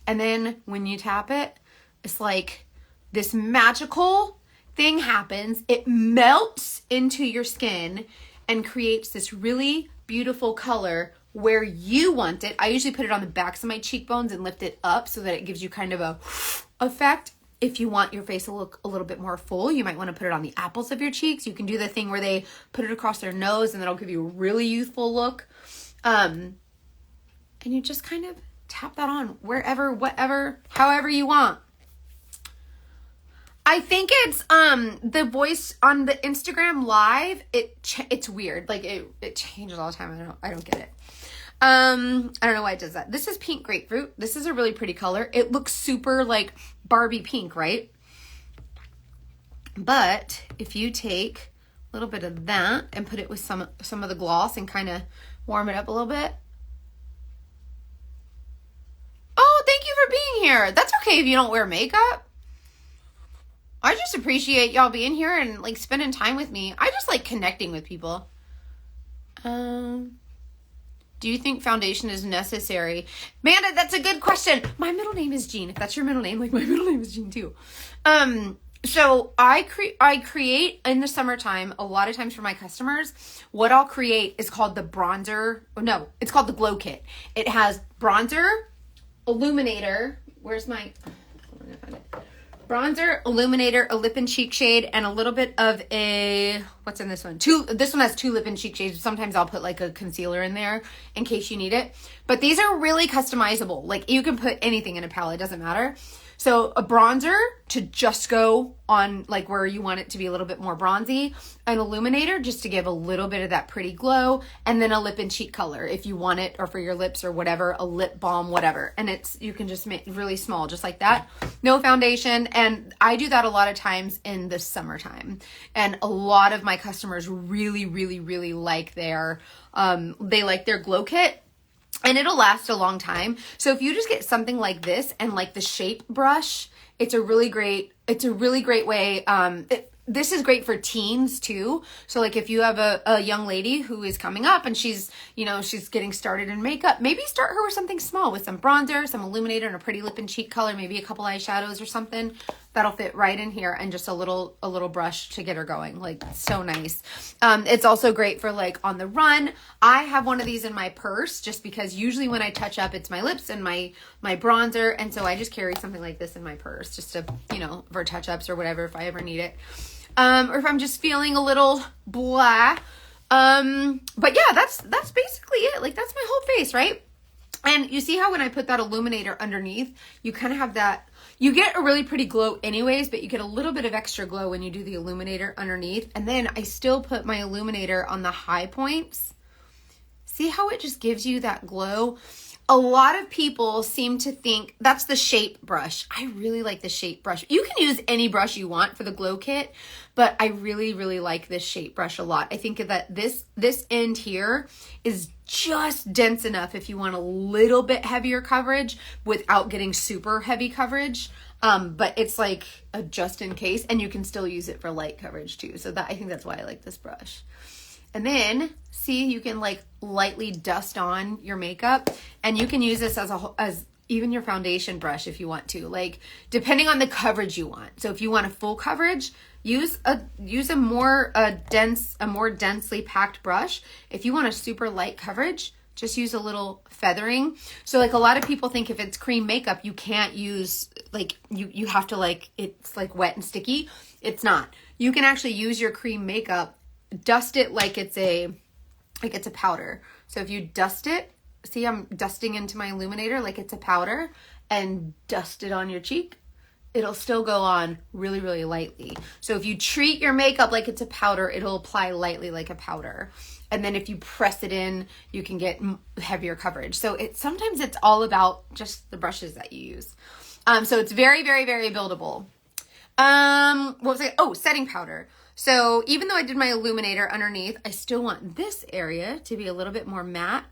[SPEAKER 1] And then when you tap it, it's like this magical thing happens. It melts into your skin and creates this really beautiful color where you want it. I usually put it on the backs of my cheekbones and lift it up so that it gives you kind of a effect. If you want your face to look a little bit more full, you might want to put it on the apples of your cheeks. You can do the thing where they put it across their nose and that'll give you a really youthful look. And you just kind of tap that on wherever, whatever, however you want. I think it's the voice on the Instagram live. It's weird. Like it changes all the time. I don't get it. I don't know why it does that. This is pink grapefruit. This is a really pretty color. It looks super like Barbie pink, right? But if you take a little bit of that and put it with some of the gloss and kind of warm it up a little bit. Oh, thank you for being here. That's okay if you don't wear makeup. I just appreciate y'all being here and like spending time with me. I just like connecting with people. Do you think foundation is necessary? Amanda, that's a good question. My middle name is Jean. If that's your middle name, like my middle name is Jean too. So I create in the summertime, a lot of times for my customers, what I'll create is called the bronzer. No, it's called the glow kit. It has bronzer, illuminator. Where's my, hold on, I found it. Bronzer, illuminator, a lip and cheek shade, and a little bit of a, what's in this one? This one has 2 lip and cheek shades. Sometimes I'll put like a concealer in there in case you need it. But these are really customizable. Like you can put anything in a palette, doesn't matter. So a bronzer to just go on like where you want it to be a little bit more bronzy, an illuminator just to give a little bit of that pretty glow, and then a lip and cheek color if you want it, or for your lips or whatever, a lip balm, whatever. And you can just make really small, just like that. No foundation. And I do that a lot of times in the summertime. And a lot of my customers really, really, really like they like their glow kit. and it'll last a long time. So if you just get something like this and like the shape brush, it's a really great way. This is great for teens too. So like if you have a young lady who is coming up and she's getting started in makeup, maybe start her with something small, with some bronzer, some illuminator, and a pretty lip and cheek color, maybe a couple eyeshadows or something. That'll fit right in here, and just a little brush to get her going. Like, so nice. It's also great for like on the run. I have one of these in my purse just because usually when I touch up, it's my lips and my bronzer. And so I just carry something like this in my purse just to, for touch-ups or whatever, if I ever need it. Or if I'm just feeling a little blah. But yeah, that's basically it. Like, that's my whole face, right? And you see how when I put that illuminator underneath, you kind of have that, you get a really pretty glow anyways, but you get a little bit of extra glow when you do the illuminator underneath. And then I still put my illuminator on the high points. See how it just gives you that glow? A lot of people seem to think that's the shape brush. I really like the shape brush. You can use any brush you want for the glow kit, but I really, really like this shape brush a lot. I think that this end here is just dense enough if you want a little bit heavier coverage without getting super heavy coverage. But it's like a just in case, and you can still use it for light coverage too. So I think that's why I like this brush. And then see, you can like lightly dust on your makeup, and you can use this as even your foundation brush if you want to, like depending on the coverage you want. So if you want a full coverage, use a more densely packed brush. If you want a super light coverage, just use a little feathering. So like a lot of people think if it's cream makeup, you can't use, like you have to, like, it's like wet and sticky. It's not. You can actually use your cream makeup, dust it like it's a powder. So if you dust it, see, I'm dusting into my illuminator like it's a powder, and dust it on your cheek, it'll still go on really, really lightly. So if you treat your makeup like it's a powder, it'll apply lightly like a powder. And then if you press it in, you can get heavier coverage. So sometimes it's all about just the brushes that you use. So it's very, very, very buildable. What was I? Oh, setting powder. So even though I did my illuminator underneath, I still want this area to be a little bit more matte.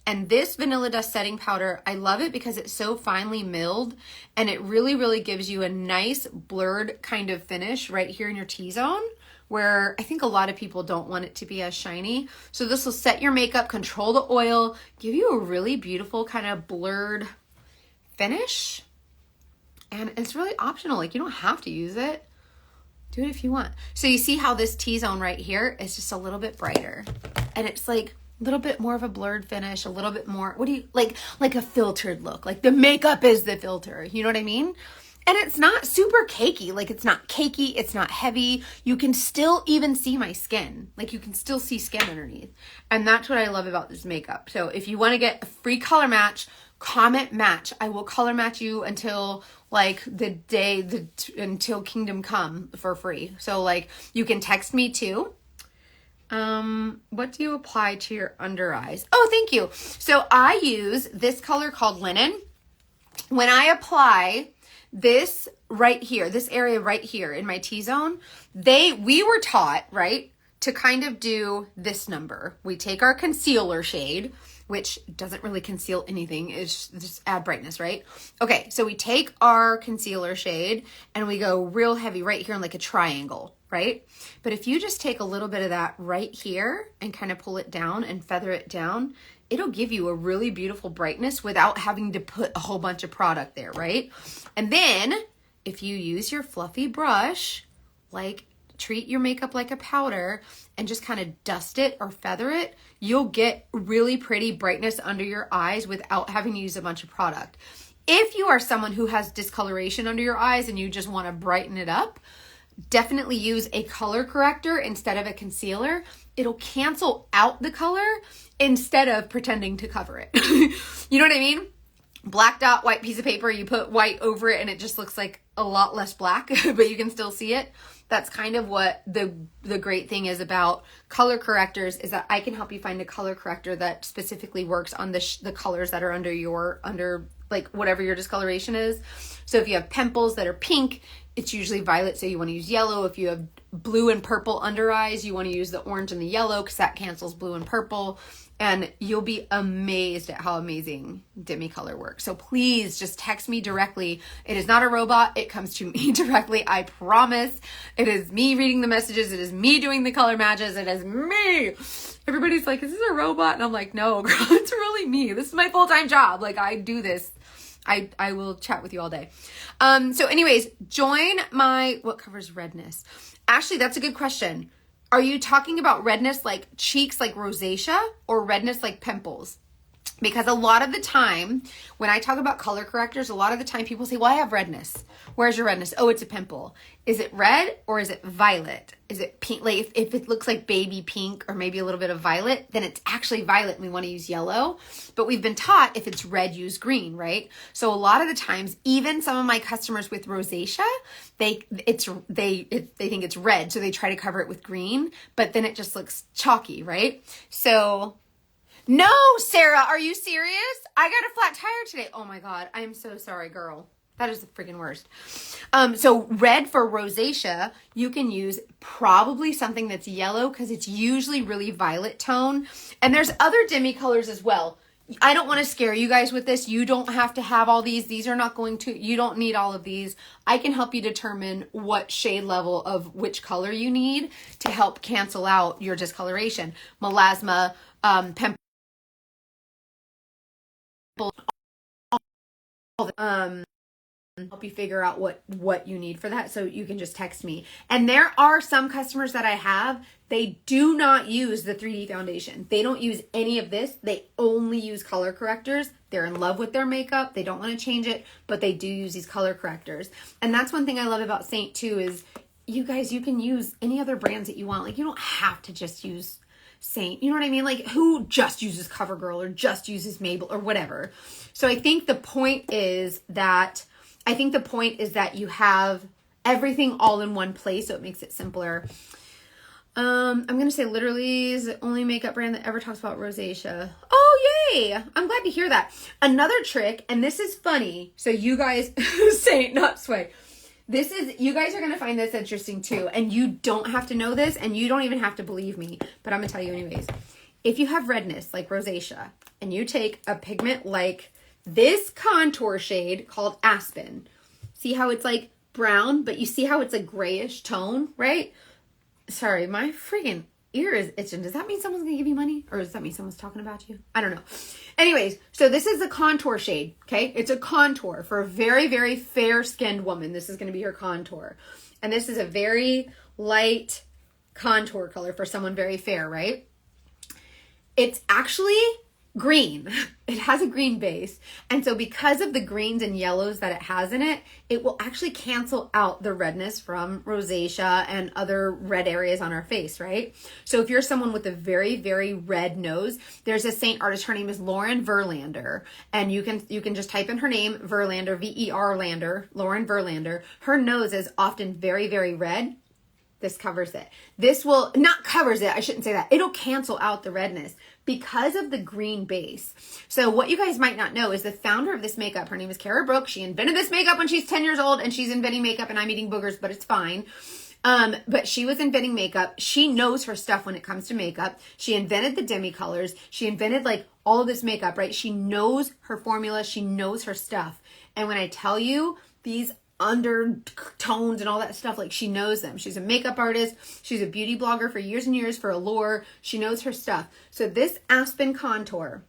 [SPEAKER 1] And this Vanilla Dust setting powder, I love it because it's so finely milled, and it really, really gives you a nice blurred kind of finish right here in your T-zone, where I think a lot of people don't want it to be as shiny. So this will set your makeup, control the oil, give you a really beautiful kind of blurred finish. And it's really optional. Like, you don't have to use it. Do it if you want. So you see how this T-zone right here is just a little bit brighter, and it's like a little bit more of a blurred finish, a little bit more, what do you, like a filtered look. Like the makeup is the filter, you know what I mean? And it's not super cakey. Like, it's not cakey, it's not heavy. You can still even see my skin. Like, you can still see skin underneath. And that's what I love about this makeup. So if you want to get a free color match, comment match. I will color match you until like until Kingdom Come for free. So like, you can text me too. What do you apply to your under eyes? Oh, thank you. So I use this color called Linen. When I apply this right here, this area right here in my T-zone, we were taught, right, to kind of do this number. We take our concealer shade, which doesn't really conceal anything. It's just add brightness, right? Okay, so we take our concealer shade and we go real heavy right here in like a triangle, right? But if you just take a little bit of that right here and kind of pull it down and feather it down, it'll give you a really beautiful brightness without having to put a whole bunch of product there, right? And then if you use your fluffy brush, like treat your makeup like a powder and just kind of dust it or feather it, you'll get really pretty brightness under your eyes without having to use a bunch of product. If you are someone who has discoloration under your eyes and you just want to brighten it up, definitely use a color corrector instead of a concealer. It'll cancel out the color instead of pretending to cover it. You know what I mean? Black dot, white piece of paper, you put white over it and it just looks like a lot less black, but you can still see it. That's kind of what the great thing is about color correctors, is that I can help you find a color corrector that specifically works on the colors that are under like whatever your discoloration is. So if you have pimples that are pink, it's usually violet, so you want to use yellow. If you have blue and purple under eyes, you want to use the orange and the yellow because that cancels blue and purple. and you'll be amazed at how amazing Demi-Color works. So please just text me directly. It is not a robot. It comes to me directly. I promise. It is me reading the messages. It is me doing the color matches. It is me. Everybody's like, is this a robot? And I'm like, no, girl, it's really me. This is my full-time job. Like, I do this. I will chat with you all day. So anyways, join my, what covers redness? Ashley, that's a good question. Are you talking about redness like cheeks, like rosacea, or redness like pimples? Because a lot of the time when I talk about color correctors, a lot of the time people say, well, I have redness. Where's your redness? Oh, it's a pimple. Is it red or is it violet? Is it pink? Like if it looks like baby pink or maybe a little bit of violet, then it's actually violet and we want to use yellow. But we've been taught if it's red, use green, right? So a lot of the times, even some of my customers with rosacea, they think it's red. So they try to cover it with green, but then it just looks chalky, right? So no, Sarah, are you serious? I got a flat tire today. Oh my God. I'm so sorry, girl. That is the freaking worst. So red for rosacea, you can use probably something that's yellow because it's usually really violet tone. And there's other Demi-Colors as well. I don't want to scare you guys with this. You don't have to have all these. These are not going to, you don't need all of these. I can help you determine what shade level of which color you need to help cancel out your discoloration. Melasma, pimple, help you figure out what you need for that. So you can just text me. And there are some customers that I have, they do not use the 3D foundation. They don't use any of this. They only use color correctors. They're in love with their makeup. They don't want to change it, but they do use these color correctors. And that's one thing I love about Saint too, is you guys, you can use any other brands that you want. Like you don't have to just use Saint, you know what I mean? Like who just uses CoverGirl or just uses Maybelline or whatever. So I think the point is that you have everything all in one place, so it makes it simpler. I'm going to say literally is the only makeup brand that ever talks about rosacea. Oh, yay. I'm glad to hear that. Another trick, and this is funny. So you guys, Saint, not Sway. You guys are going to find this interesting too. And you don't have to know this, and you don't even have to believe me, but I'm going to tell you anyways. If you have redness like rosacea, and you take a pigment like this contour shade called Aspen, see how it's like brown, but you see how it's a grayish tone, right? Sorry, my freaking ear is itching. Does that mean someone's going to give you money? Or does that mean someone's talking about you? I don't know. Anyways, so this is a contour shade, okay? It's a contour for a very, very fair-skinned woman. This is going to be her contour. And this is a very light contour color for someone very fair, right? It's actually green. It has a green base. And so because of the greens and yellows that it has in it, it will actually cancel out the redness from rosacea and other red areas on our face, right? So if you're someone with a very, very red nose, there's a Saint artist, her name is Lauren Verlander. And you can just type in her name, Verlander, V-E-R Lander, Lauren Verlander. Her nose is often very, very red. This covers it. This will, not covers it, I shouldn't say that. It'll cancel out the redness because of the green base. So what you guys might not know is the founder of this makeup, her name is Kara Brooke. She invented this makeup when she's 10 years old, and she's inventing makeup, and I'm eating boogers, but it's fine. But she was inventing makeup. She knows her stuff when it comes to makeup. She invented the Demi-Colors. She invented like all of this makeup, right? She knows her formula. She knows her stuff. And when I tell you these undertones and all that stuff, like she knows them. She's a makeup artist. She's a beauty blogger for years and years for Allure. She knows her stuff. So this Aspen contour,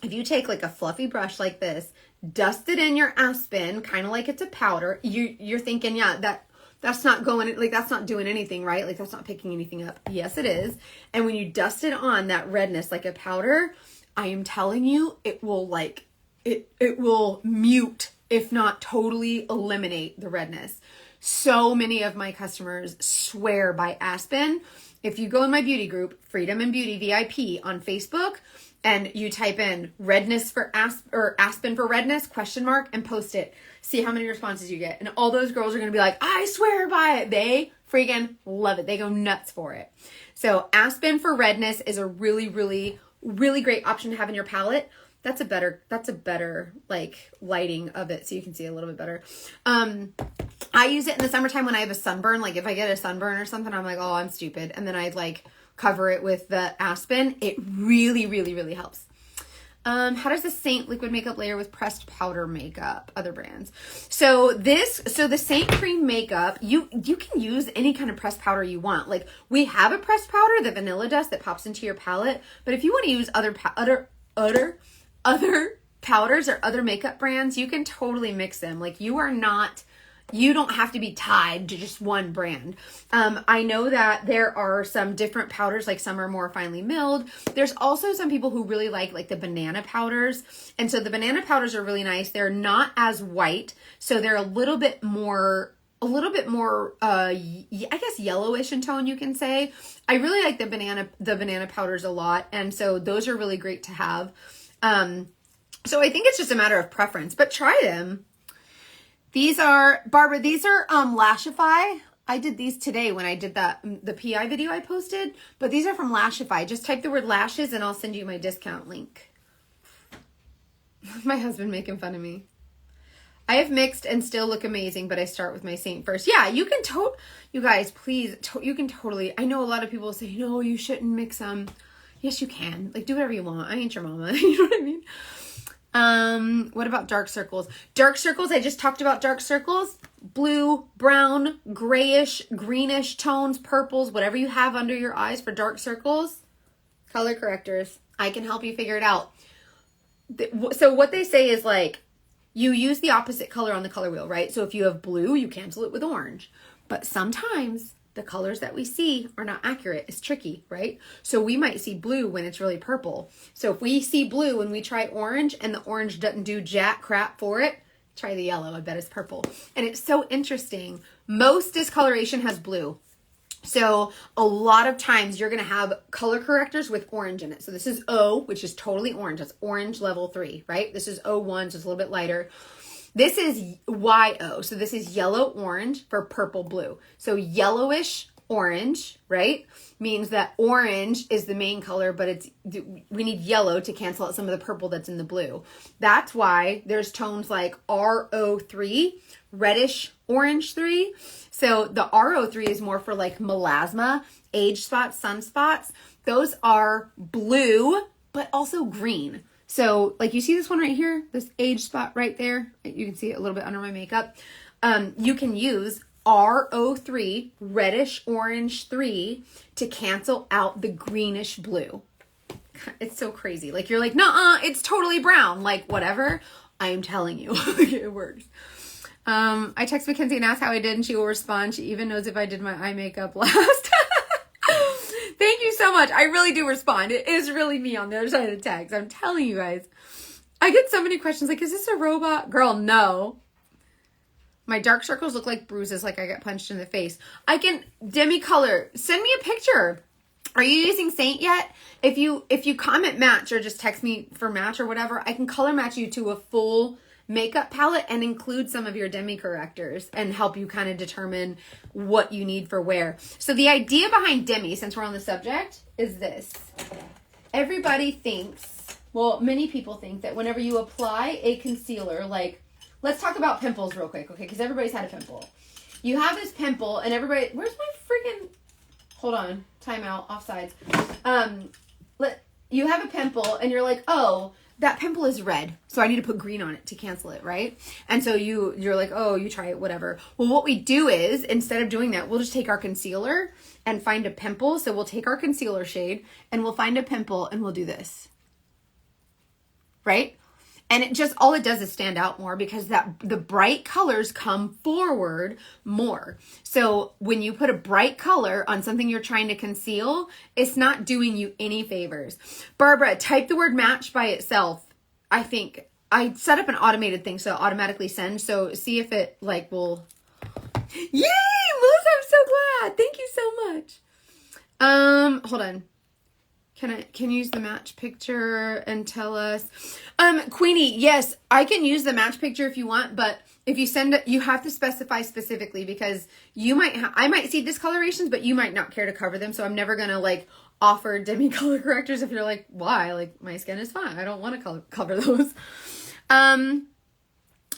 [SPEAKER 1] if you take like a fluffy brush like this, dust it in your Aspen, kind of like it's a powder, you're thinking, yeah, that's not going, like that's not doing anything, right? Like that's not picking anything up. Yes, it is. And when you dust it on that redness like a powder, I am telling you, it will like, it will mute, if not totally eliminate the redness. So many of my customers swear by Aspen. If you go in my beauty group, Freedom and Beauty VIP on Facebook, and you type in redness for Aspen for redness, ? And post it. See how many responses you get. And all those girls are going to be like, I swear by it. They freaking love it. They go nuts for it. So Aspen for redness is a really, really, really great option to have in your palette. That's a better like lighting of it so you can see a little bit better. I use it in the summertime when I have a sunburn. Like if I get a sunburn or something, I'm like, oh, I'm stupid. And then I like cover it with the Aspen. It really, really, really helps. How does the Saint liquid makeup layer with pressed powder makeup? Other brands. So the Saint cream makeup, you can use any kind of pressed powder you want. Like, we have a pressed powder, the Vanilla Dust, that pops into your palette. But if you want to use other powders or other makeup brands, you can totally mix them. Like, you don't have to be tied to just one brand. I know that there are some different powders, like some are more finely milled. There's also some people who really like the banana powders. And so the banana powders are really nice. They're not as white, so they're a little bit more, I guess yellowish in tone, you can say. I really like the banana powders a lot. And so those are really great to have. So I think it's just a matter of preference, but try them. These are, Barbara, Lashify. I did these today when I did the PI video I posted, but these are from Lashify. Just type the word lashes and I'll send you my discount link. My husband making fun of me. I have mixed and still look amazing, but I start with my Saint first. Yeah, you can you guys, please, you can totally, I know a lot of people say, no, you shouldn't mix them. Yes, you can. Like, do whatever you want. I ain't your mama. You know what I mean? What about dark circles? Dark circles, I just talked about dark circles. Blue, brown, grayish, greenish tones, purples, whatever you have under your eyes for dark circles. Color correctors. I can help you figure it out. So what they say is, like, you use the opposite color on the color wheel, right? So if you have blue, you cancel it with orange. But sometimes the colors that we see are not accurate. It's tricky, right? So we might see blue when it's really purple. So if we see blue and we try orange and the orange doesn't do jack crap for it, try the yellow. I bet it's purple. And it's so interesting. Most discoloration has blue. So a lot of times you're going to have color correctors with orange in it. So this is O, which is totally orange. That's orange level 3, right? This is O1, so it's a little bit lighter. This is YO. So this is yellow orange for purple blue. So yellowish orange, right? Means that orange is the main color, but we need yellow to cancel out some of the purple that's in the blue. That's why there's tones like RO3, reddish orange 3. So the RO3 is more for like melasma, age spots, sunspots. Those are blue, but also green. So like you see this one right here, this age spot right there. You can see it a little bit under my makeup. You can use RO3, reddish orange 3, to cancel out the greenish blue. It's so crazy. Like, you're like, nuh-uh, it's totally brown. Like, whatever. I'm telling you, it works. I text Mackenzie and ask how I did, and she will respond. She even knows if I did my eye makeup last. Thank you so much. I really do respond. It is really me on the other side of the text. I'm telling you guys. I get so many questions like, is this a robot? Girl, no. My dark circles look like bruises, like I got punched in the face. I can demi-color. Send me a picture. Are you using Saint yet? If you comment match or just text me for match or whatever, I can color match you to a full makeup palette and include some of your demi correctors and help you kind of determine what you need for where. So the idea behind demi, since we're on the subject, is this. Everybody thinks, well, many people think that whenever you apply a concealer, like, let's talk about pimples real quick, okay? Because everybody's had a pimple. You have this pimple and everybody, where's my freaking, hold on, timeout, offsides. You have a pimple and you're like, oh, that pimple is red, so I need to put green on it to cancel it, right? And so you're like, oh, you try it, whatever. Well, what we do is, instead of doing that, we'll just take our concealer and find a pimple. So we'll take our concealer shade and we'll find a pimple and we'll do this, right? And it just, all it does is stand out more because the bright colors come forward more. So when you put a bright color on something you're trying to conceal, it's not doing you any favors. Barbara, type the word match by itself. I think I set up an automated thing so it automatically sends. So see if it like will. Yay, Melissa, I'm so glad. Thank you so much. Hold on. Can you use the match picture and tell us? Queenie, yes, I can use the match picture if you want, but if you send it, you have to specify specifically because I might see discolorations, but you might not care to cover them. So I'm never going to like offer demi color correctors if you're like, why? Like, my skin is fine. I don't want to cover those.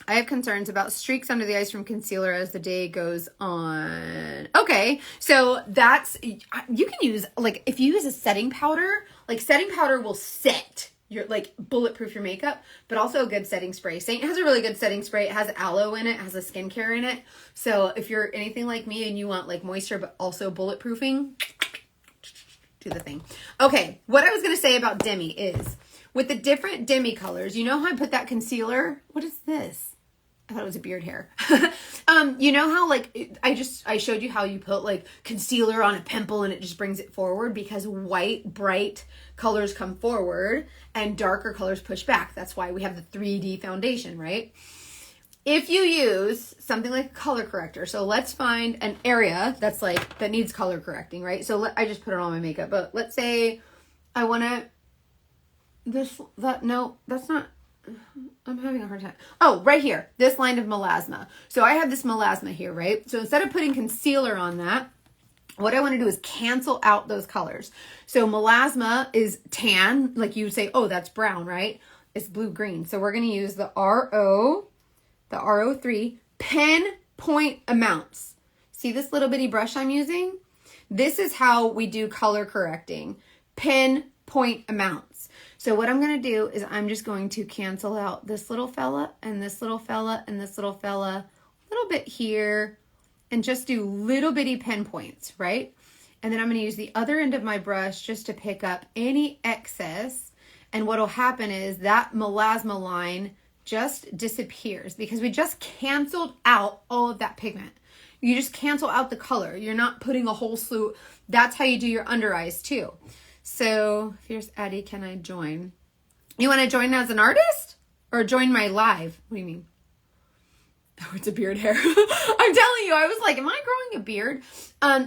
[SPEAKER 1] I have concerns about streaks under the eyes from concealer as the day goes on. Okay, so that's, you can use, like, if you use a setting powder, like, setting powder will set your, like, bulletproof your makeup, but also a good setting spray. Saint has a really good setting spray. It has aloe in it, has a skincare in it. So if you're anything like me and you want, like, moisture but also bulletproofing, do the thing. Okay, what I was going to say about Demi is, with the different Demi colors, you know how I put that concealer? What is this? I thought it was a beard hair. You know how, like, I showed you how you put, like, concealer on a pimple and it just brings it forward, because white, bright colors come forward and darker colors push back. That's why we have the 3D foundation, right? If you use something like a color corrector, so let's find an area that's, like, that needs color correcting, right? So I just put it on my makeup, but let's say I want to, no, that's not, I'm having a hard time. Oh, right here, this line of melasma. So I have this melasma here, right? So instead of putting concealer on that, what I want to do is cancel out those colors. So melasma is tan, like you would say, oh, that's brown, right? It's blue-green. So we're going to use the RO3 pinpoint amounts. See this little bitty brush I'm using? This is how we do color correcting. Pinpoint amounts. So what I'm going to do is I'm just going to cancel out this little fella and this little fella and this little fella, a little bit here, and just do little bitty pinpoints, right? And then I'm going to use the other end of my brush just to pick up any excess. And what will happen is that melasma line just disappears because we just canceled out all of that pigment. You just cancel out the color. You're not putting a whole slew. That's how you do your under eyes too. So here's Addie, can I join? You want to join as an artist or join my live? What do you mean? Oh, it's a beard hair. I'm telling you, I was like, am I growing a beard?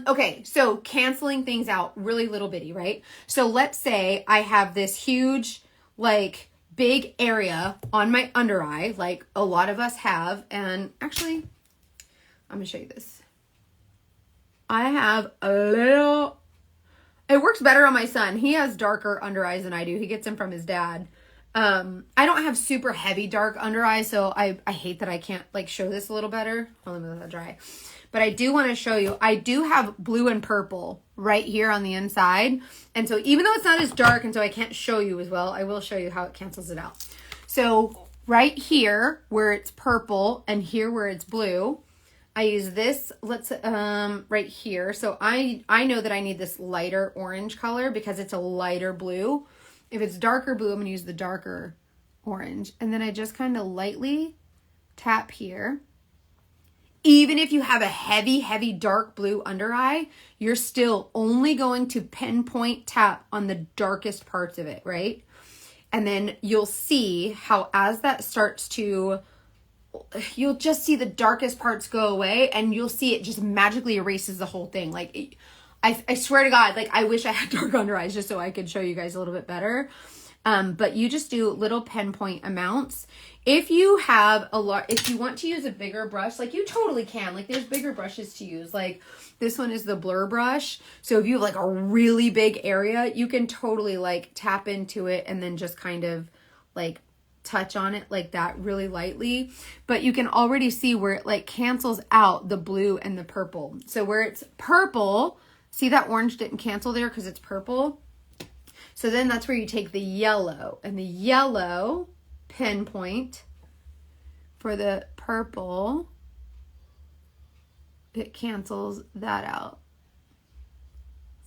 [SPEAKER 1] Okay, so canceling things out really little bitty, right? So let's say I have this huge, like, big area on my under eye, like a lot of us have. And actually, I'm going to show you this. I have a little, it works better on my son. He has darker under eyes than I do. He gets them from his dad. I don't have super heavy dark under eyes, so I hate that I can't, like, show this a little better. I'll let me let that dry. But I do want to show you, I do have blue and purple right here on the inside. And so even though it's not as dark and so I can't show you as well, I will show you how it cancels it out. So right here where it's purple and here where it's blue, I use this, right here. So I know that I need this lighter orange color because it's a lighter blue. If it's darker blue, I'm going to use the darker orange. And then I just kind of lightly tap here. Even if you have a heavy, heavy dark blue under eye, you're still only going to pinpoint tap on the darkest parts of it, right? And then you'll see how as that starts to, you'll just see the darkest parts go away and you'll see it just magically erases the whole thing. Like, I swear to God, like, I wish I had dark under eyes just so I could show you guys a little bit better. But you just do little pinpoint amounts. If you have a lot, if you want to use a bigger brush, like, you totally can. Like, there's bigger brushes to use. Like, this one is the Blur brush. So if you have, like, a really big area, you can totally, like, tap into it and then just kind of, like, touch on it like that really lightly. But you can already see where it, like, cancels out the blue and the purple. So where it's purple, see that orange didn't cancel there because it's purple? So then that's where you take the yellow, and the yellow pinpoint for the purple, it cancels that out.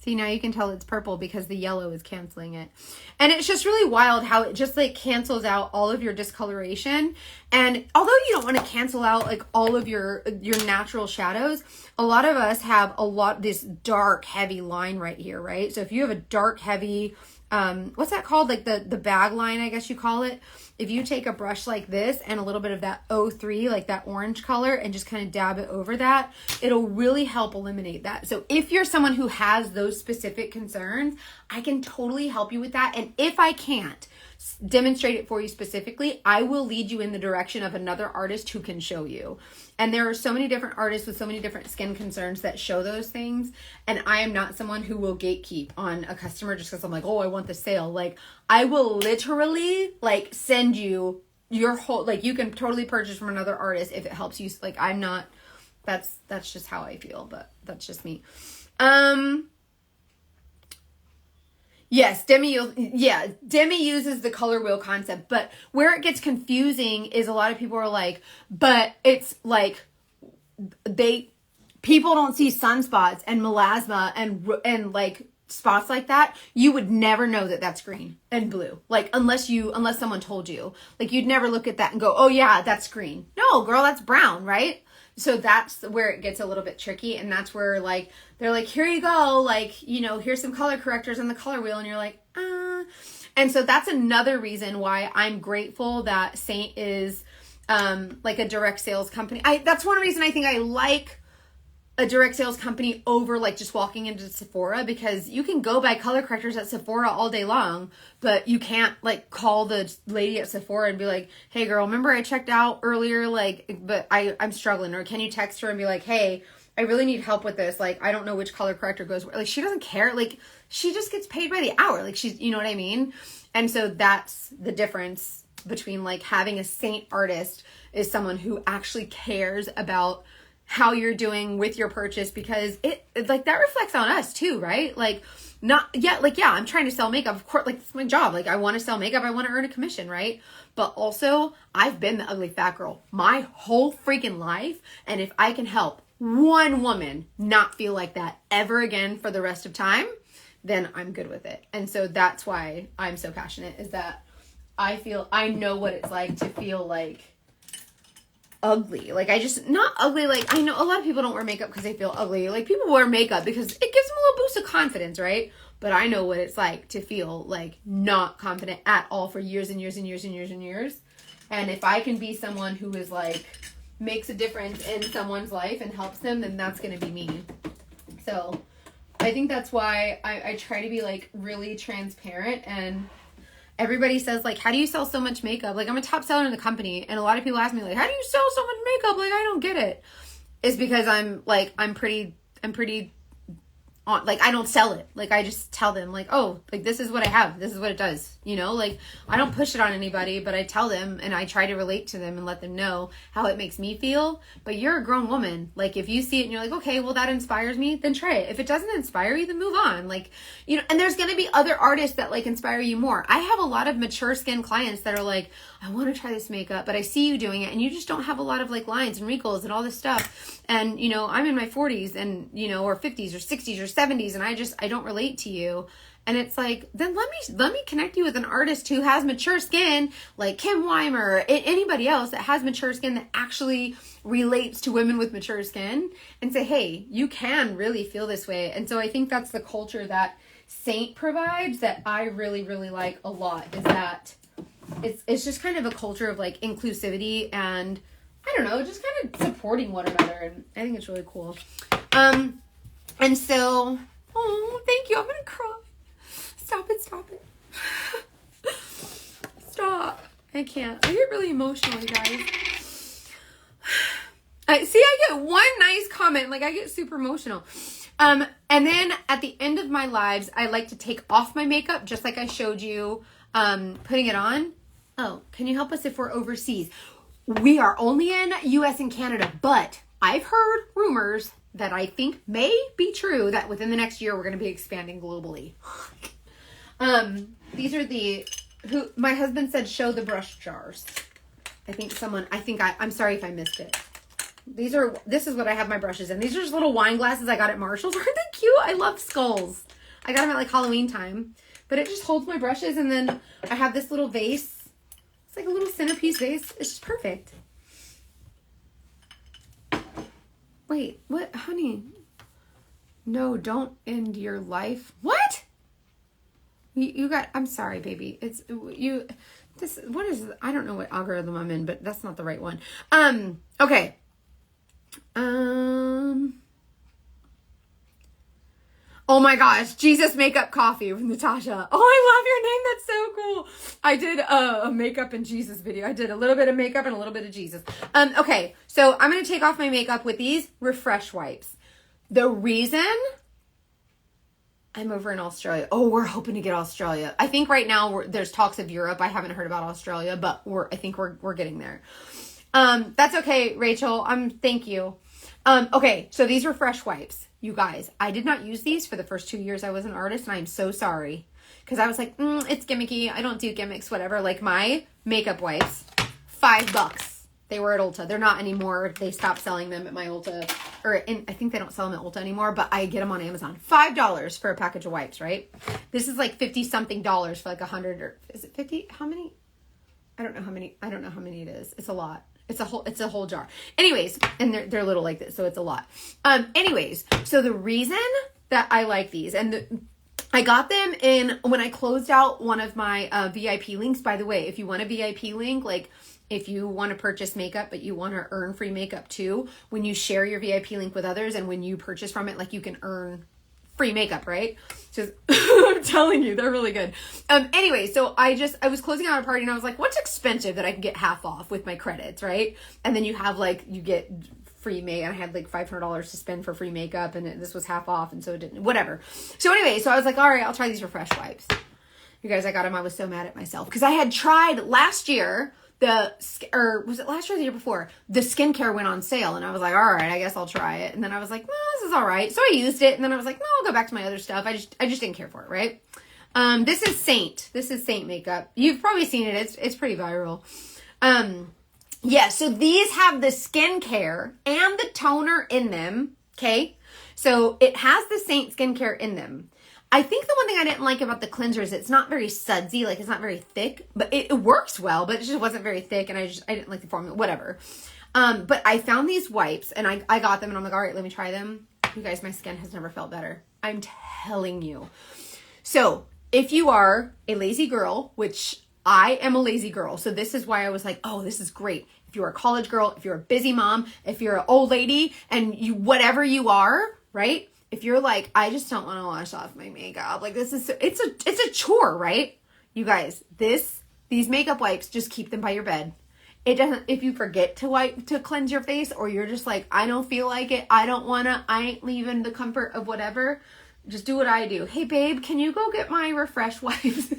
[SPEAKER 1] See, now you can tell it's purple because the yellow is canceling it. And it's just really wild how it just, like, cancels out all of your discoloration. And although you don't want to cancel out, like, all of your natural shadows, a lot of us have this dark, heavy line right here, right? So if you have a dark, heavy, what's that called? Like the bag line, I guess you call it. If you take a brush like this and a little bit of that 03, like that orange color, and just kind of dab it over that, it'll really help eliminate that. So if you're someone who has those specific concerns, I can totally help you with that. And if I can't demonstrate it for you specifically, I will lead you in the direction of another artist who can show you. And there are so many different artists with so many different skin concerns that show those things. And I am not someone who will gatekeep on a customer just because I'm like, oh, I want the sale. Like, I will literally, like, send you your whole, like, you can totally purchase from another artist if it helps you. Like, I'm not, that's just how I feel, but that's just me. Yes, Demi uses the color wheel concept, but where it gets confusing is a lot of people are like, but it's like, people don't see sunspots and melasma and like spots like that. You would never know that that's green and blue. Like, unless someone told you, like, you'd never look at that and go, oh yeah, that's green. No, girl, that's brown, right? So that's where it gets a little bit tricky. And that's where, like, they're like, here you go. Like, you know, here's some color correctors on the color wheel. And you're like, And so that's another reason why I'm grateful that Saint is, like, a direct sales company. That's one reason I think I like a direct sales company over, like, just walking into Sephora, because you can go buy color correctors at Sephora all day long, but you can't, like, call the lady at Sephora and be like, hey girl, remember I checked out earlier, like, but I'm struggling. Or can you text her and be like, hey, I really need help with this, like, I don't know which color corrector goes where. Like, she doesn't care. Like, she just gets paid by the hour. Like, she's, you know what I mean? And so that's the difference between, like, having a Saint artist is someone who actually cares about how you're doing with your purchase, because it like, that reflects on us too, right? Like, I'm trying to sell makeup, of course, like, it's my job. Like, I want to sell makeup, I want to earn a commission, right? But also, I've been the ugly fat girl my whole freaking life, and if I can help one woman not feel like that ever again for the rest of time, then I'm good with it. And so that's why I'm so passionate, is that I know what it's like to feel like ugly. Like, not ugly, like, I know a lot of people don't wear makeup because they feel ugly. Like, people wear makeup because it gives them a little boost of confidence, right? But I know what it's like to feel, like, not confident at all for years and years and years and years and years. And if I can be someone who is, like, makes a difference in someone's life and helps them, then that's going to be me. So I think that's why I try to be, like, really transparent. And everybody says, like, how do you sell so much makeup? Like, I'm a top seller in the company, and a lot of people ask me, like, how do you sell so much makeup? Like, I don't get it. It's because I'm pretty on, like, I don't sell it. Like, I just tell them, like, oh, like, this is what I have. This is what it does. You know, like, I don't push it on anybody, but I tell them, and I try to relate to them and let them know how it makes me feel. But you're a grown woman. Like, if you see it and you're like, okay, well, that inspires me, then try it. If it doesn't inspire you, then move on. Like, you know, and there's going to be other artists that, like, inspire you more. I have a lot of mature skin clients that are like, I want to try this makeup, but I see you doing it, and you just don't have a lot of, like, lines and wrinkles and all this stuff. And, you know, I'm in my 40s and, you know, or 50s or 60s or 70s, and I don't relate to you. And it's like, then let me connect you with an artist who has mature skin, like Kim Weimer, or anybody else that has mature skin that actually relates to women with mature skin, and say, hey, you can really feel this way. And so I think that's the culture that Saint provides that I really, really like a lot, is that it's just kind of a culture of, like, inclusivity and, I don't know, just kind of supporting one another. And I think it's really cool. And so, oh, thank you. I'm going to cry. Stop it. Stop. I can't. I get really emotional, you guys. I get one nice comment. Like, I get super emotional. And then at the end of my lives, I like to take off my makeup, just like I showed you, putting it on. Oh, can you help us if we're overseas? We are only in US and Canada, but I've heard rumors that I think may be true that within the next year, we're going to be expanding globally. These are my husband said, show the brush jars. I'm sorry if I missed it. This is what I have my brushes in. These are just little wine glasses I got at Marshall's. Aren't they cute? I love skulls. I got them at, like, Halloween time, but it just holds my brushes. And then I have this little vase. It's like a little centerpiece vase. It's just perfect. Wait, what, honey? No, don't end your life. What? You got, I'm sorry, baby. What is, I don't know what algorithm I'm in, but that's not the right one. Okay. Oh my gosh, Jesus Makeup Coffee with Natasha. Oh, I love your name. That's so cool. I did a makeup and Jesus video. I did a little bit of makeup and a little bit of Jesus. Okay, so I'm going to take off my makeup with these Refresh wipes. The reason I'm over in Australia. Oh, we're hoping to get Australia. I think right now there's talks of Europe. I haven't heard about Australia, but I think we're getting there. That's okay, Rachel. Thank you. Okay, so these were Fresh wipes. You guys, I did not use these for the first 2 years I was an artist, and I'm so sorry. Because I was like, it's gimmicky. I don't do gimmicks, whatever. Like my makeup wipes, $5. They were at Ulta. They're not anymore. They stopped selling them at my Ulta. I think they don't sell them at Ulta anymore, but I get them on Amazon. $5 for a package of wipes, right? This is like 50 something dollars for like 100, or is it 50? How many? I don't know how many it is. It's a lot. It's a whole jar. Anyways, and they're little like this, so it's a lot. Anyways, so the reason that I like these, and I got them when I closed out one of my VIP links. By the way, if you want a VIP link, like if you want to purchase makeup, but you want to earn free makeup too, when you share your VIP link with others and when you purchase from it, like you can earn free makeup, right? So I'm telling you, they're really good. Anyway, so I was closing out a party and I was like, what's expensive that I can get half off with my credits, right? And then you get free makeup. I had like $500 to spend for free makeup, and this was half off, and so it didn't, whatever. So anyway, so I was like, all right, I'll try these Refresh wipes. You guys, I got them. I was so mad at myself because I had tried last year was it last year or the year before? The skincare went on sale, and I was like, all right, I guess I'll try it. And then I was like, well, this is all right. So I used it, and then I was like, no, I'll go back to my other stuff. I just didn't care for it, right? This is Saint. This is Saint makeup. You've probably seen it. It's pretty viral. Yeah, so these have the skincare and the toner in them, okay? So it has the Saint skincare in them. I think the one thing I didn't like about the cleanser is it's not very sudsy, like it's not very thick, but it works well, but it just wasn't very thick, and I didn't like the formula, whatever. But I found these wipes, and I got them, and I'm like, all right, let me try them. You guys, my skin has never felt better. I'm telling you. So if you are a lazy girl, which I am a lazy girl, so this is why I was like, oh, this is great. If you're a college girl, if you're a busy mom, if you're an old lady, and whatever you are, right? If you're like, I just don't want to wash off my makeup, like this is, it's a chore, right? You guys, these makeup wipes, just keep them by your bed. It doesn't, if you forget to cleanse your face, or you're just like, I don't feel like it, I ain't leaving the comfort of whatever, just do what I do. Hey babe, can you go get my Refresh wipes?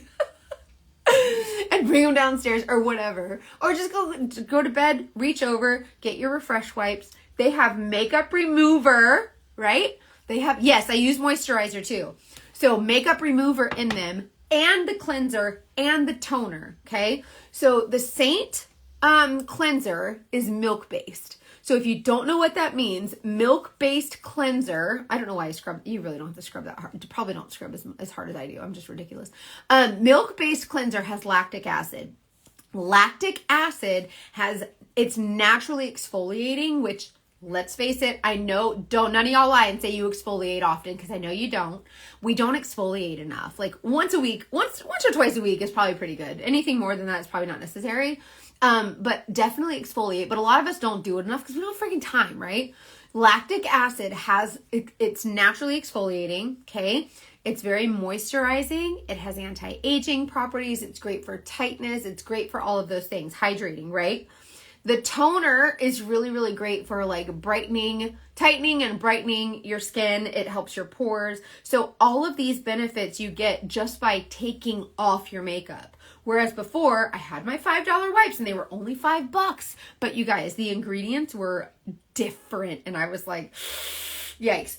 [SPEAKER 1] And bring them downstairs or whatever. Or just go to bed, reach over, get your Refresh wipes. They have makeup remover, right? Yes, I use moisturizer too. So makeup remover in them, and the cleanser and the toner, okay? So the Saint cleanser is milk-based. So if you don't know what that means, milk-based cleanser, I don't know why I scrub, you really don't have to scrub that hard. You probably don't scrub as hard as I do. I'm just ridiculous. Milk-based cleanser has lactic acid. Lactic acid it's naturally exfoliating, which, let's face it, I know, none of y'all lie and say you exfoliate often, because I know you don't. We don't exfoliate enough. Like once or twice a week is probably pretty good. Anything more than that is probably not necessary. But definitely exfoliate. But a lot of us don't do it enough because we don't have freaking time, right? Lactic acid it's naturally exfoliating, okay? It's very moisturizing. It has anti-aging properties. It's great for tightness. It's great for all of those things. Hydrating, right? The toner is really, really great for like tightening and brightening your skin. It helps your pores. So all of these benefits you get just by taking off your makeup. Whereas before, I had my $5 wipes and they were only $5. But you guys, the ingredients were different. And I was like, yikes.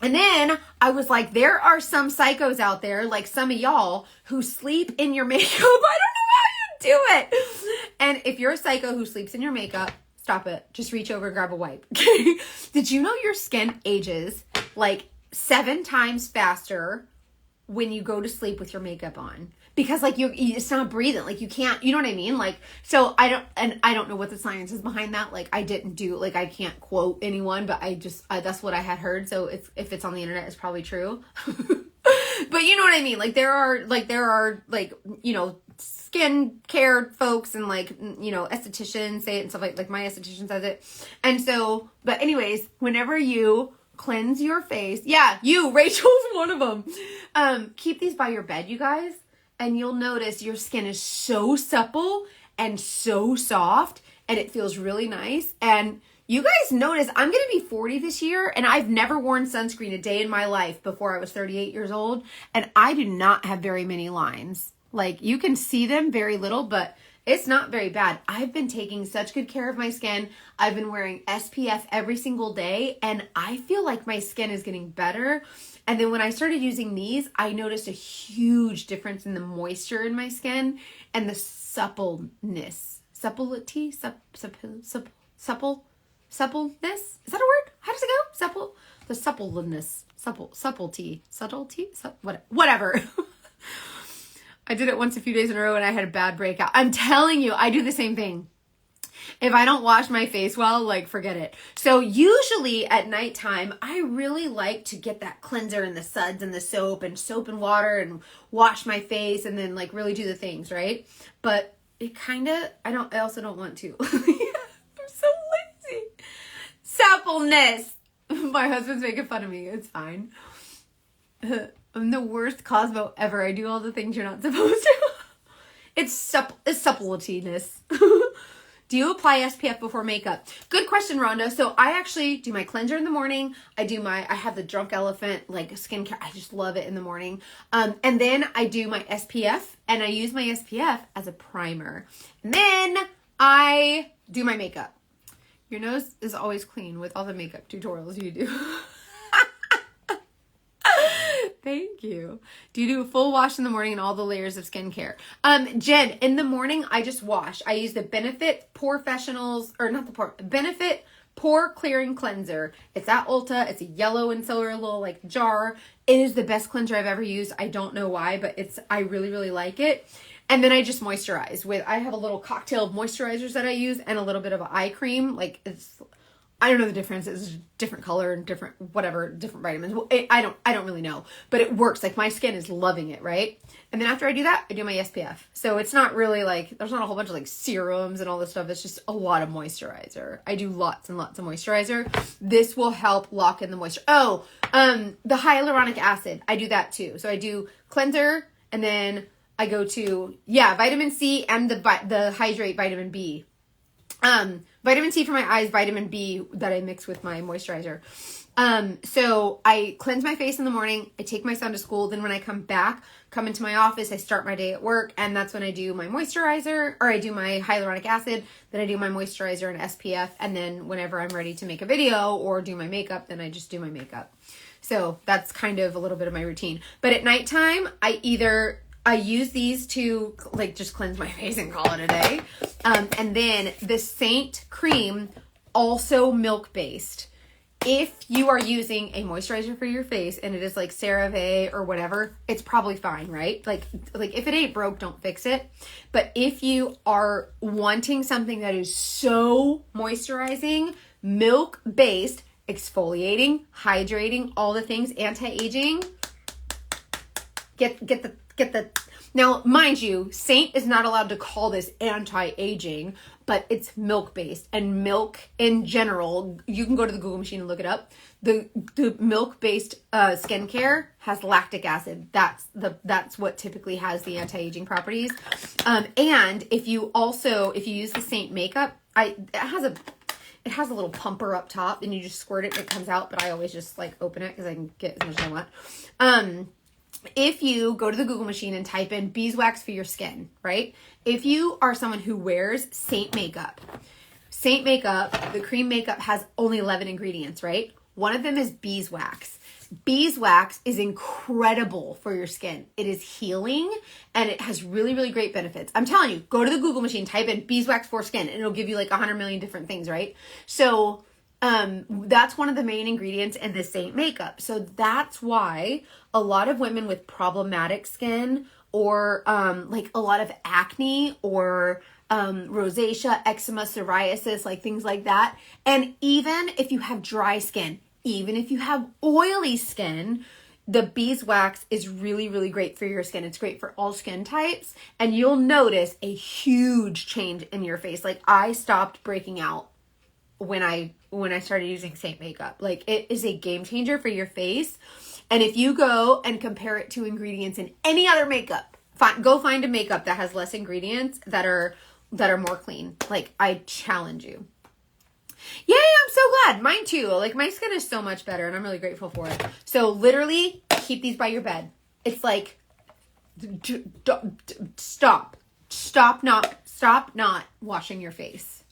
[SPEAKER 1] And then I was like, there are some psychos out there, like some of y'all, who sleep in your makeup. I don't know how you do it. And if you're a psycho who sleeps in your makeup, stop it. Just reach over and grab a wipe. Did you know your skin ages like 7 times faster when you go to sleep with your makeup on? Because like it's not breathing, like you can't, you know what I mean? Like, so I don't know what the science is behind that. Like I can't quote anyone, but that's what I had heard. So if it's on the internet, it's probably true. But you know what I mean? Like there are you know, skin care folks and like, you know, estheticians say it and stuff like my esthetician says it. And so, but anyways, whenever you cleanse your face, yeah, Rachel's one of them. Keep these by your bed, you guys. And you'll notice your skin is so supple and so soft, and it feels really nice. And You guys notice I'm going to be 40 this year, and I've never worn sunscreen a day in my life before I was 38 years old, and I do not have very many lines. Like, you can see them very little, but it's not very bad. I've been taking such good care of my skin. I've been wearing SPF every single day, and I feel like my skin is getting better. And then when I started using these, I noticed a huge difference in the moisture in my skin and the suppleness. Suppleness? Is that a word? How does it go? The suppleness. Subtlety. Whatever. I did it once a few days in a row and I had a bad breakout. I'm telling you, I do the same thing. If I don't wash my face well, like, forget it. So usually at nighttime, I really like to get that cleanser and the suds and the soap and water and wash my face and then like really do the things, right? But it kind of, I also don't want to. I'm so lazy. Suppleness. My husband's making fun of me. It's fine. I'm the worst Cosmo ever. I do all the things you're not supposed to. It's suppleness. Do you apply SPF before makeup? Good question, Rhonda. So I actually do my cleanser in the morning. I have the Drunk Elephant like skincare. I just love it in the morning. And then I do my SPF, and I use my SPF as a primer. And then I do my makeup. Your nose is always clean with all the makeup tutorials you do. Thank you. Do you do a full wash in the morning and all the layers of skincare? Jen, in the morning, I just wash. I use the Benefit Benefit Pore Clearing Cleanser. It's at Ulta. It's a yellow and silver little like jar. It is the best cleanser I've ever used. I don't know why, but I really, really like it. And then I just moisturize I have a little cocktail of moisturizers that I use and a little bit of eye cream. Like I don't know the difference. It's different color and different vitamins. Well, I don't really know, but it works. Like my skin is loving it, right? And then after I do that, I do my SPF. So it's not really like, there's not a whole bunch of like serums and all this stuff. It's just a lot of moisturizer. I do lots and lots of moisturizer. This will help lock in the moisture. Oh, the hyaluronic acid. I do that too. So I do cleanser and then I go to, vitamin C and the hydrate vitamin B. Vitamin C for my eyes, vitamin B that I mix with my moisturizer. So I cleanse my face in the morning. I take my son to school. Then when I come into my office, I start my day at work. And that's when I do my moisturizer, or I do my hyaluronic acid. Then I do my moisturizer and SPF. And then whenever I'm ready to make a video or do my makeup, then I just do my makeup. So that's kind of a little bit of my routine. But at nighttime, I use these to like just cleanse my face and call it a day. And then the Saint cream, also milk-based. If you are using a moisturizer for your face and it is like CeraVe or whatever, it's probably fine, right? Like if it ain't broke, don't fix it. But if you are wanting something that is so moisturizing, milk-based, exfoliating, hydrating, all the things, anti-aging, get the now, mind you, Saint is not allowed to call this anti-aging, but it's milk-based. And milk in general, you can go to the Google machine and look it up. The milk-based skincare has lactic acid. That's what typically has the anti-aging properties. And if you use the Saint makeup, it has a little pumper up top, and you just squirt it and it comes out. But I always just like open it because I can get as much as I want. If you go to the Google machine and type in beeswax for your skin, right? If you are someone who wears Saint makeup, the cream makeup has only 11 ingredients, right? One of them is beeswax. Beeswax is incredible for your skin. It is healing and it has really, really great benefits. I'm telling you, go to the Google machine, type in beeswax for skin, and it'll give you like 100 million different things, right? So that's one of the main ingredients in the Saint makeup. So that's why a lot of women with problematic skin or like a lot of acne or rosacea, eczema, psoriasis, like things like that. And even if you have dry skin, even if you have oily skin, the beeswax is really, really great for your skin. It's great for all skin types. And you'll notice a huge change in your face. Like I stopped breaking out when I started using Saint makeup. Like it is a game changer for your face. And if you go and compare it to ingredients in any other makeup, go find a makeup that has less ingredients that are more clean. Like I challenge you. Yeah, I'm so glad. Mine too. Like, my skin is so much better, and I'm really grateful for it. So literally, keep these by your bed. It's like, stop not washing your face.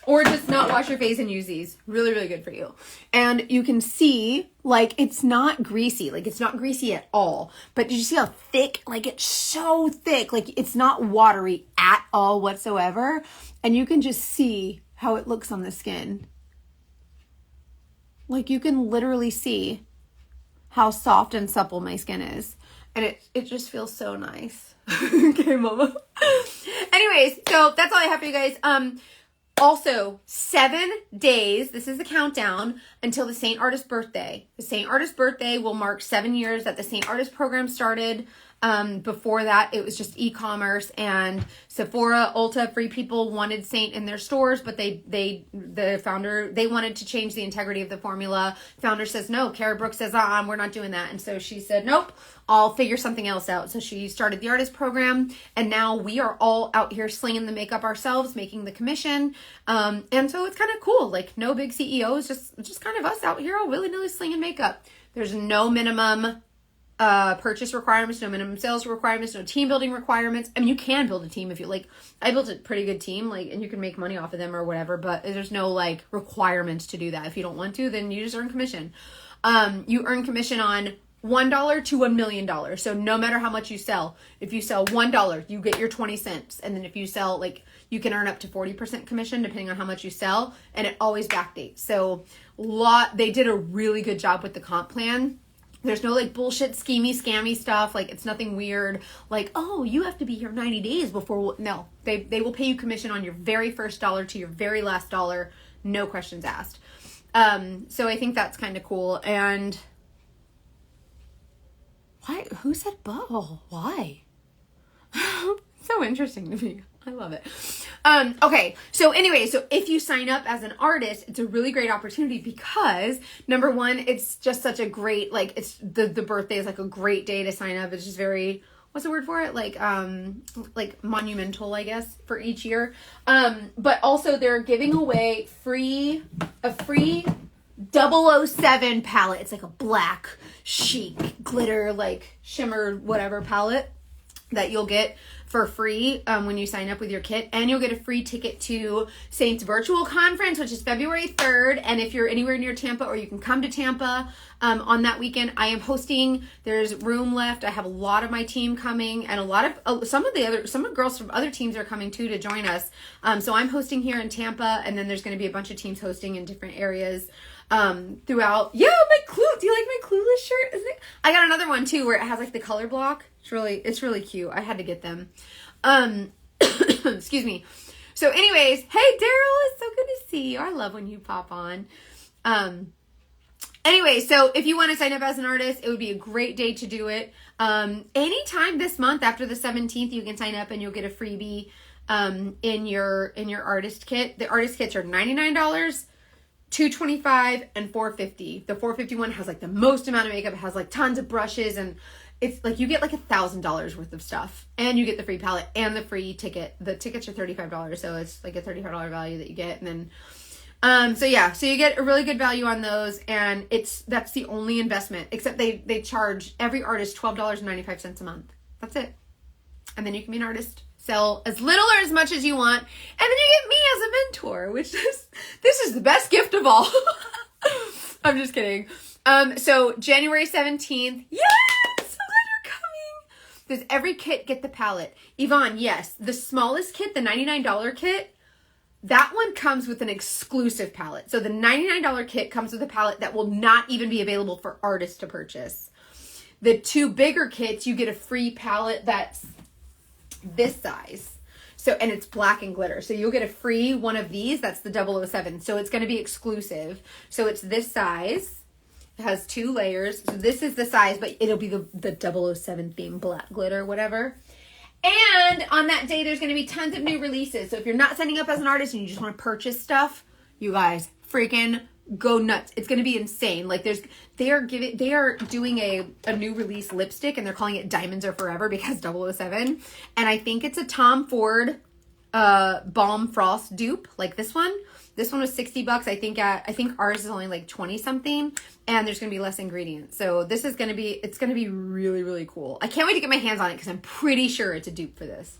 [SPEAKER 1] Or just not wash your face and use these. Really, really good for you. And you can see, like, it's not greasy. Like, it's not greasy at all. But did you see how thick? Like, it's so thick. Like, it's not watery at all whatsoever. And you can just see how it looks on the skin. Like, you can literally see how soft and supple my skin is. And it just feels so nice. Okay, mama. Anyways, so that's all I have for you guys. Also, 7 days, this is the countdown, until the St. Artist birthday. The St. Artist birthday will mark 7 years that the St. Artist program started. Before that, it was just e-commerce, and Sephora, Ulta, Free People wanted Saint in their stores, but the founder, they wanted to change the integrity of the formula. Founder says, no. Kara Brooks says, we're not doing that. And so she said, nope, I'll figure something else out. So she started the artist program, and now we are all out here slinging the makeup ourselves, making the commission. And so it's kind of cool. Like, no big CEOs, just kind of us out here all willy-nilly slinging makeup. There's no minimum purchase requirements, no minimum sales requirements, no team building requirements. I mean, you can build a team if you like. I built a pretty good team, like, and you can make money off of them or whatever, but there's no like requirements to do that. If you don't want to, then you just earn commission. You earn commission on $1 to $1 million. So no matter how much you sell, if you sell $1, you get your 20 cents. And then if you sell, like, you can earn up to 40% commission depending on how much you sell, and it always backdates. So they did a really good job with the comp plan. There's no like bullshit, schemy, scammy stuff. Like, it's nothing weird. Like, oh, you have to be here 90 days before. No, they will pay you commission on your very first dollar to your very last dollar. No questions asked. So I think that's kind of cool. And why? Who said bull? Why? So interesting to me. I love it. Okay. So anyway, so if you sign up as an artist, it's a really great opportunity because number one, it's just such a great, like, it's the birthday is like a great day to sign up. It's just very, what's the word for it? Like monumental, I guess, for each year. But also they're giving away a free 007 palette. It's like a black, chic, glitter, like shimmer, whatever palette that you'll get for free when you sign up with your kit, and you'll get a free ticket to Saint's virtual conference, which is February 3rd. And if you're anywhere near Tampa, or you can come to Tampa on that weekend, I am hosting. There's room left. I have a lot of my team coming, and a lot of some of girls from other teams are coming too to join us. So I'm hosting here in Tampa, and then there's going to be a bunch of teams hosting in different areas throughout. Yeah, my Clue. Do you like my Clueless shirt? Isn't it? I got another one too where it has like the color block. It's really cute. I had to get them. Excuse me. So anyways, hey Daryl, it's so good to see you. I love when you pop on. Anyway, so if you want to sign up as an artist, it would be a great day to do it. Anytime this month after the 17th, you can sign up and you'll get a freebie in your artist kit. The artist kits are $99, $225, and $450. The $450 one has like the most amount of makeup. It has like tons of brushes, and it's like you get like $1,000 worth of stuff, and you get the free palette and the free ticket. The tickets are $35, so it's like a $35 value that you get. And then so you get a really good value on those, and that's the only investment, except they charge every artist $12.95 a month. That's it. And then you can be an artist, sell as little or as much as you want, and then you get me as a mentor, which is this is the best gift of all. I'm just kidding. So January 17th, yes! Does every kit get the palette? Yvonne, yes. The smallest kit, the $99 kit, that one comes with an exclusive palette. So the $99 kit comes with a palette that will not even be available for artists to purchase. The two bigger kits, you get a free palette that's this size. So, and it's black and glitter. So you'll get a free one of these. That's the 007. So it's going to be exclusive. So it's this size. It has 2 layers. So this is the size, but it'll be the 007 theme, black glitter, whatever. And on that day, there's going to be tons of new releases. So if you're not signing up as an artist and you just want to purchase stuff, you guys freaking go nuts. It's going to be insane. Like they are doing a new release lipstick, and they're calling it Diamonds Are Forever because 007. And I think it's a Tom Ford Balm Frost dupe, like this one. This one was $60. I think ours is only like 20 something, and there's going to be less ingredients. So this is going to be, it's going to be really, really cool. I can't wait to get my hands on it because I'm pretty sure it's a dupe for this.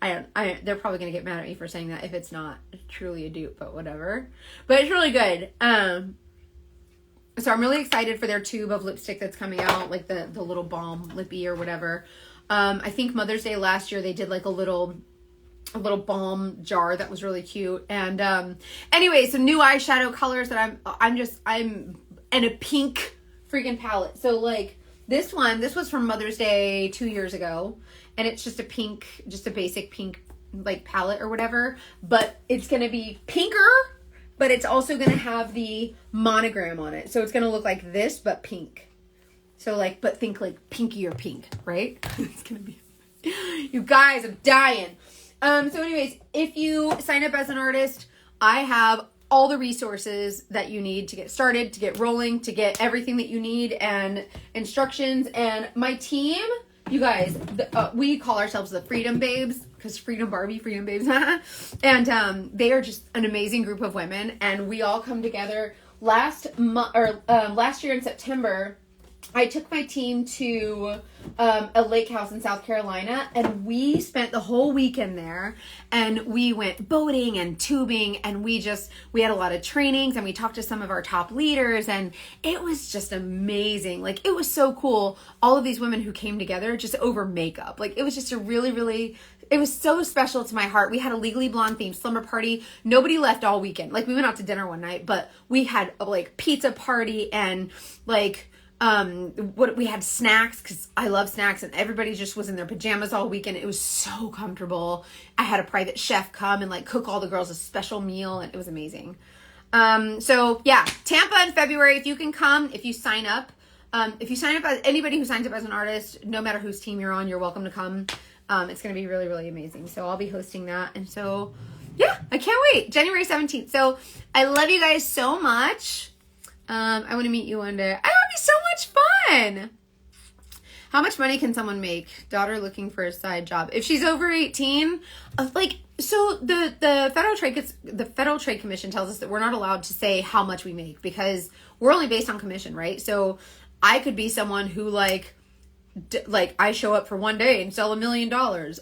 [SPEAKER 1] They're probably going to get mad at me for saying that if it's not truly a dupe, but whatever. But it's really good. So I'm really excited for their tube of lipstick that's coming out, like the little balm lippy or whatever. I think Mother's Day last year, they did like a little balm jar that was really cute. And anyway, some new eyeshadow colors that I'm in a pink freaking palette. So like this was from Mother's Day 2 years ago, and it's just a basic pink like palette or whatever, but it's gonna be pinker, but it's also gonna have the monogram on it. So it's gonna look like this but pink. So like, but think like pinkier pink, right? It's gonna be, you guys, I'm dying. So anyways, if you sign up as an artist, I have all the resources that you need to get started, to get rolling, to get everything that you need and instructions. And my team, you guys, we call ourselves the Freedom Babes because Freedom Barbie, Freedom Babes. And they are just an amazing group of women. And we all come together last year in September. I took my team to a lake house in South Carolina, and we spent the whole weekend there, and we went boating and tubing, and we had a lot of trainings, and we talked to some of our top leaders, and it was just amazing. Like, it was so cool. All of these women who came together just over makeup. Like, it was just a really, really, it was so special to my heart. We had a Legally Blonde themed slumber party. Nobody left all weekend. Like, we went out to dinner one night, but we had a like pizza party and like, we had snacks because I love snacks, and everybody just was in their pajamas all weekend. It was so comfortable. I had a private chef come and like cook all the girls a special meal, and it was amazing. So yeah, Tampa in February. If you can come, if you sign up as anybody who signs up as an artist, no matter whose team you're on, you're welcome to come. It's going to be really, really amazing. So I'll be hosting that. And so yeah, I can't wait. January 17th. So I love you guys so much. I want to meet you one day. That would be so much fun. How much money can someone make? Daughter looking for a side job. If she's over 18, so the Federal Trade Commission tells us that we're not allowed to say how much we make because we're only based on commission, right? So I could be someone who like I show up for one day and sell $1 million,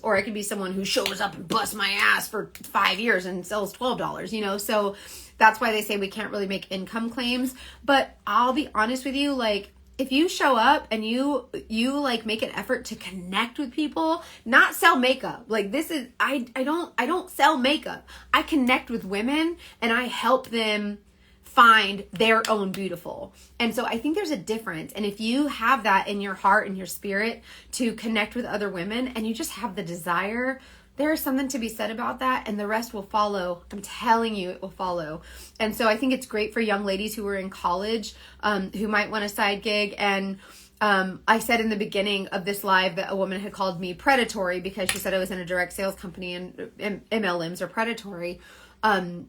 [SPEAKER 1] or I could be someone who shows up and busts my ass for 5 years and sells $12, so that's why they say we can't really make income claims. But I'll be honest with you, like, if you show up and you like make an effort to connect with people, not sell makeup. Like, this is, I don't sell makeup. I connect with women and I help them find their own beautiful. And so I think there's a difference. And if you have that in your heart and your spirit to connect with other women, and you just have the desire, there is something to be said about that, and the rest will follow. I'm telling you, it will follow. And so I think it's great for young ladies who are in college, who might want a side gig. And I said in the beginning of this live that a woman had called me predatory because she said I was in a direct sales company, and MLMs are predatory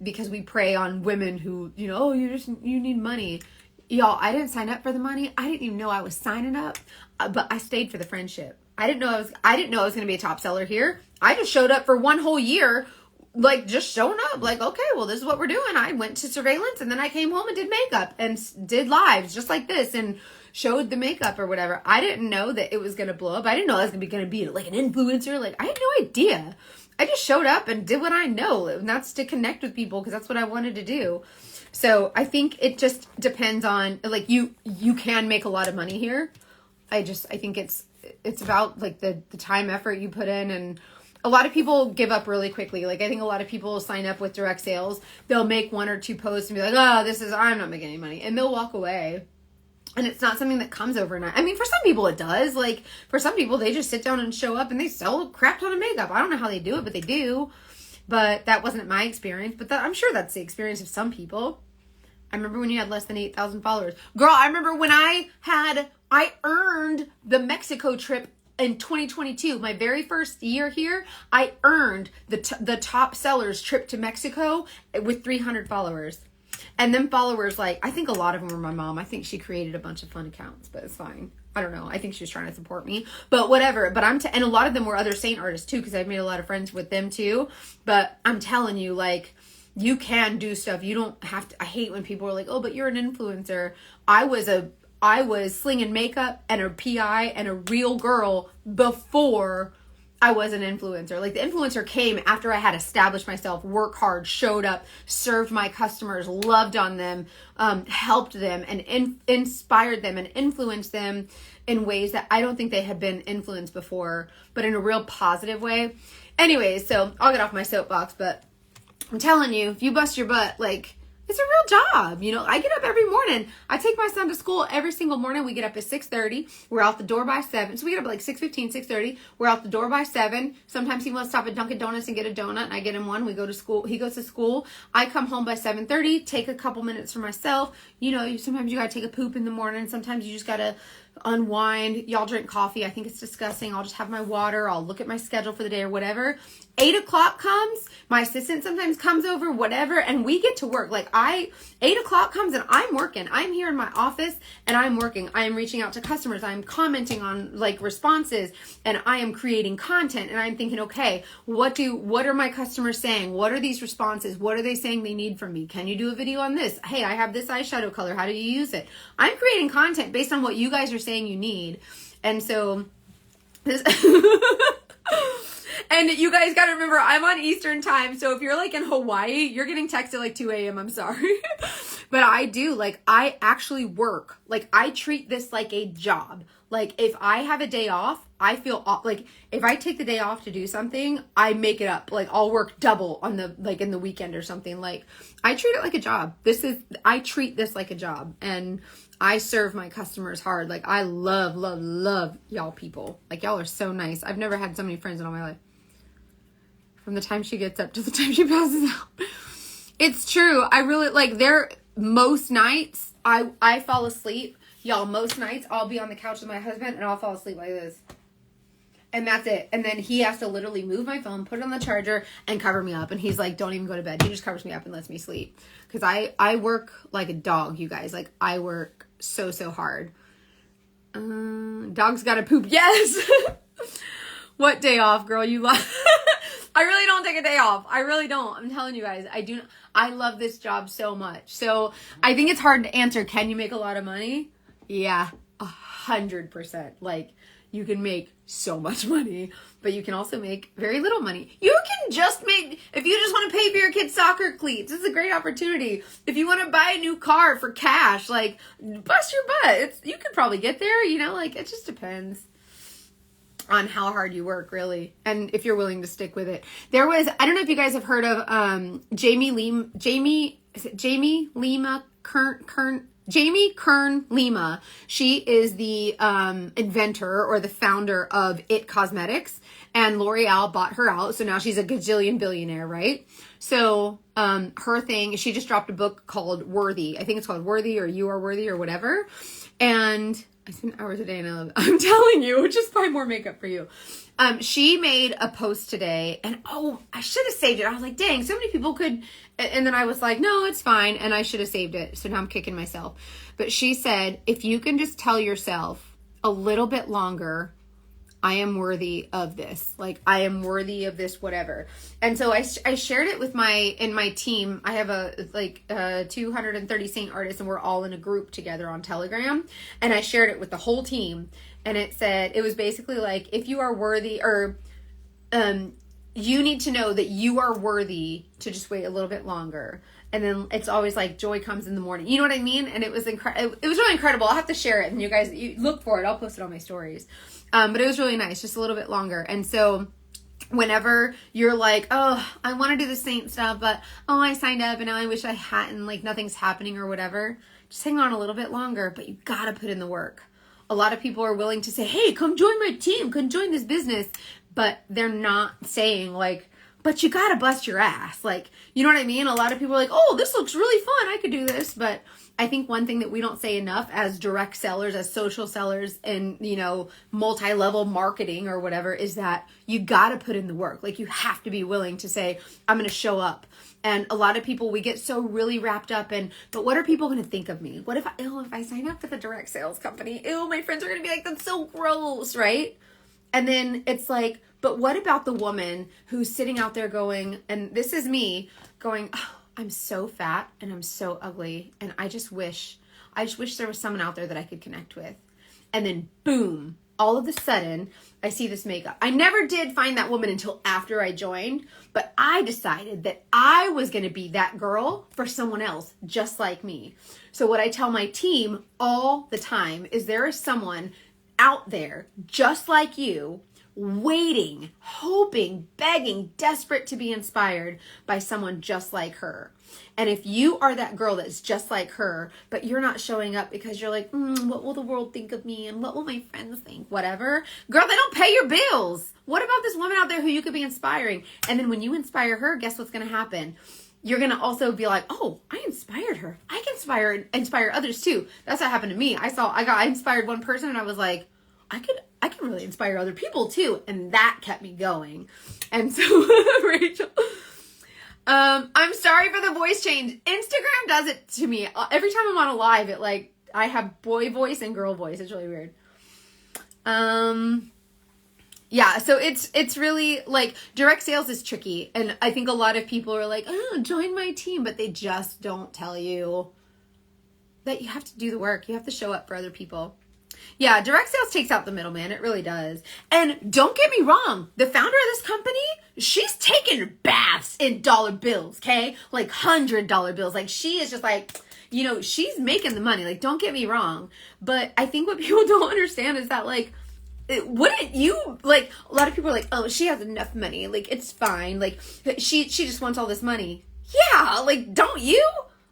[SPEAKER 1] because we prey on women who, you need money. Y'all, I didn't sign up for the money. I didn't even know I was signing up, but I stayed for the friendship. I didn't know I was going to be a top seller here. I just showed up for one whole year, like just showing up, like, okay, well, this is what we're doing. I went to surveillance, and then I came home and did makeup and did lives just like this and showed the makeup or whatever. I didn't know that it was going to blow up. I didn't know I was going to be like an influencer. Like, I had no idea. I just showed up and did what I know, and that's to connect with people because that's what I wanted to do. So I think it just depends on, like, you can make a lot of money here. I think it's about like the time effort you put in, and a lot of people give up really quickly. Like, I think a lot of people sign up with direct sales. They'll make one or two posts and be like, oh, I'm not making any money. And they'll walk away. And it's not something that comes overnight. I mean, for some people it does. Like, for some people, they just sit down and show up and they sell a crap ton of makeup. I don't know how they do it, but they do. But that wasn't my experience. But I'm sure that's the experience of some people. I remember when you had less than 8,000 followers. Girl, I remember when I earned the Mexico trip in 2022, my very first year here. I earned the top sellers trip to Mexico with 300 followers. And then followers, like, I think a lot of them were my mom. I think she created a bunch of fun accounts, but it's fine. I don't know. I think she was trying to support me, but whatever. But and a lot of them were other Saint artists too, because I've made a lot of friends with them too. But I'm telling you, like, you can do stuff. You don't have to. I hate when people are like, oh, but you're an influencer. I was slinging makeup and a PI and a real girl before I was an influencer. Like, the influencer came after I had established myself, worked hard, showed up, served my customers, loved on them, helped them, and inspired them and influenced them in ways that I don't think they had been influenced before, but in a real positive way. Anyways, so I'll get off my soapbox, but I'm telling you, if you bust your butt, like, it's a real job. You know, I get up every morning. I take my son to school every single morning. We get up at 6:30. We're out the door by 7. So we get up at like 6:15, 6:30. We're out the door by 7. Sometimes he wants to stop at Dunkin' Donuts and get a donut, and I get him one. We go to school. He goes to school. I come home by 7:30, take a couple minutes for myself. You know, sometimes you got to take a poop in the morning. Sometimes you just got to unwind. Y'all drink coffee. I think it's disgusting. I'll just have my water. I'll look at my schedule for the day or whatever. 8 o'clock comes. My assistant sometimes comes over, whatever, and we get to work. Like, 8 o'clock comes and I'm working. I'm here in my office and I'm working. I am reaching out to customers. I'm commenting on like responses, and I am creating content, and I'm thinking, okay, what are my customers saying? What are these responses? What are they saying they need from me? Can you do a video on this? Hey, I have this eyeshadow color. How do you use it? I'm creating content based on what you guys are saying you need. And so this and you guys got to remember, I'm on Eastern time. So if you're like in Hawaii, you're getting texted like 2 a.m. I'm sorry. But I actually work. Like, I treat this like a job. Like, if I have a day off, I feel like if I take the day off to do something, I make it up. Like, I'll work double on in the weekend or something. Like, I treat it like a job. I treat this like a job, and I serve my customers hard. Like, I love, love, love y'all people. Like, y'all are so nice. I've never had so many friends in all my life. From the time she gets up to the time she passes out. It's true. I really, like, most nights, I fall asleep. Y'all, most nights, I'll be on the couch with my husband, and I'll fall asleep like this. And that's it. And then he has to literally move my phone, put it on the charger, and cover me up. And he's like, don't even go to bed. He just covers me up and lets me sleep. Because I work like a dog, you guys. Like, I work so, so hard. Dog's gotta poop. Yes! What day off, girl? You love... I really don't take a day off. I really don't. I'm telling you guys, I love this job so much. So I think it's hard to answer. Can you make a lot of money? Yeah, 100%. Like, you can make so much money, but you can also make very little money. You can just make, if you just want to pay for your kids' soccer cleats, this is a great opportunity. If you want to buy a new car for cash, like, bust your butt. You could probably get there, you know, like, it just depends on how hard you work, really, and if you're willing to stick with it. I don't know if you guys have heard of Jamie Kern Lima. She is the inventor or the founder of It Cosmetics, and L'Oreal bought her out, so now she's a gajillion billionaire, right? So her thing, she just dropped a book called Worthy. I think it's called Worthy, or You Are Worthy, or whatever. And I spend hours a day, and I love it. I'm telling you, just buy more makeup for you. She made a post today, and I should have saved it. I was like, dang, so many people could. And then I was like, no, it's fine. And I should have saved it. So now I'm kicking myself. But she said, if you can just tell yourself a little bit longer, I am worthy of this. Like, I am worthy of this, whatever. And so I shared it with in my team. I have 230 Saint artists, and we're all in a group together on Telegram. And I shared it with the whole team. And it was basically like, if you are worthy, or you need to know that you are worthy to just wait a little bit longer. And then it's always like, joy comes in the morning. You know what I mean? And it was it was really incredible. I'll have to share it, and you look for it. I'll post it on my stories. But it was really nice, just a little bit longer. And so whenever you're like, oh, I want to do the Saint stuff, but I signed up and now I wish I hadn't, like, nothing's happening or whatever, just hang on a little bit longer, but you gotta put in the work. A lot of people are willing to say, hey, come join my team, come join this business, but they're not saying, like, but you gotta bust your ass. Like, you know what I mean? A lot of people are like, oh, this looks really fun, I could do this. But I think one thing that we don't say enough as direct sellers, as social sellers, and, you know, multi-level marketing or whatever, is that you gotta put in the work. Like, you have to be willing to say, I'm gonna show up. And a lot of people, we get so really wrapped up in, but what are people going to think of me? What if I sign up with a direct sales company? Ew, my friends are going to be like, that's so gross, right? And then it's like, but what about the woman who's sitting out there going, and this is me going, oh, I'm so fat and I'm so ugly. And I just wish there was someone out there that I could connect with. And then boom, all of a sudden, I see this makeup. I never did find that woman until after I joined, but I decided that I was going to be that girl for someone else just like me. So what I tell my team all the time is there is someone out there just like you, waiting, hoping, begging, desperate to be inspired by someone just like her. And if you are that girl that's just like her, but you're not showing up because you're like, what will the world think of me? And what will my friends think? Whatever. Girl, they don't pay your bills. What about this woman out there who you could be inspiring? And then when you inspire her, guess what's going to happen? You're going to also be like, oh, I inspired her. I can inspire others too. That's what happened to me. I inspired one person and I was like, I can really inspire other people too. And that kept me going. And so, Rachel, I'm sorry for the voice change. Instagram does it to me. Every time I'm on a live, it like, I have boy voice and girl voice. It's really weird. Yeah, so it's really like direct sales is tricky. And I think a lot of people are like, oh, join my team, but they just don't tell you that you have to do the work. You have to show up for other people. Yeah, direct sales takes out the middleman. It really does. And don't get me wrong. The founder of this company, she's taking baths in dollar bills, okay? Like $100 bills. Like she is just like, you know, she's making the money. Like, don't get me wrong. But I think what people don't understand is that like, wouldn't you, like, a lot of people are like, oh, she has enough money. Like, it's fine. Like, she just wants all this money. Yeah, like, don't you?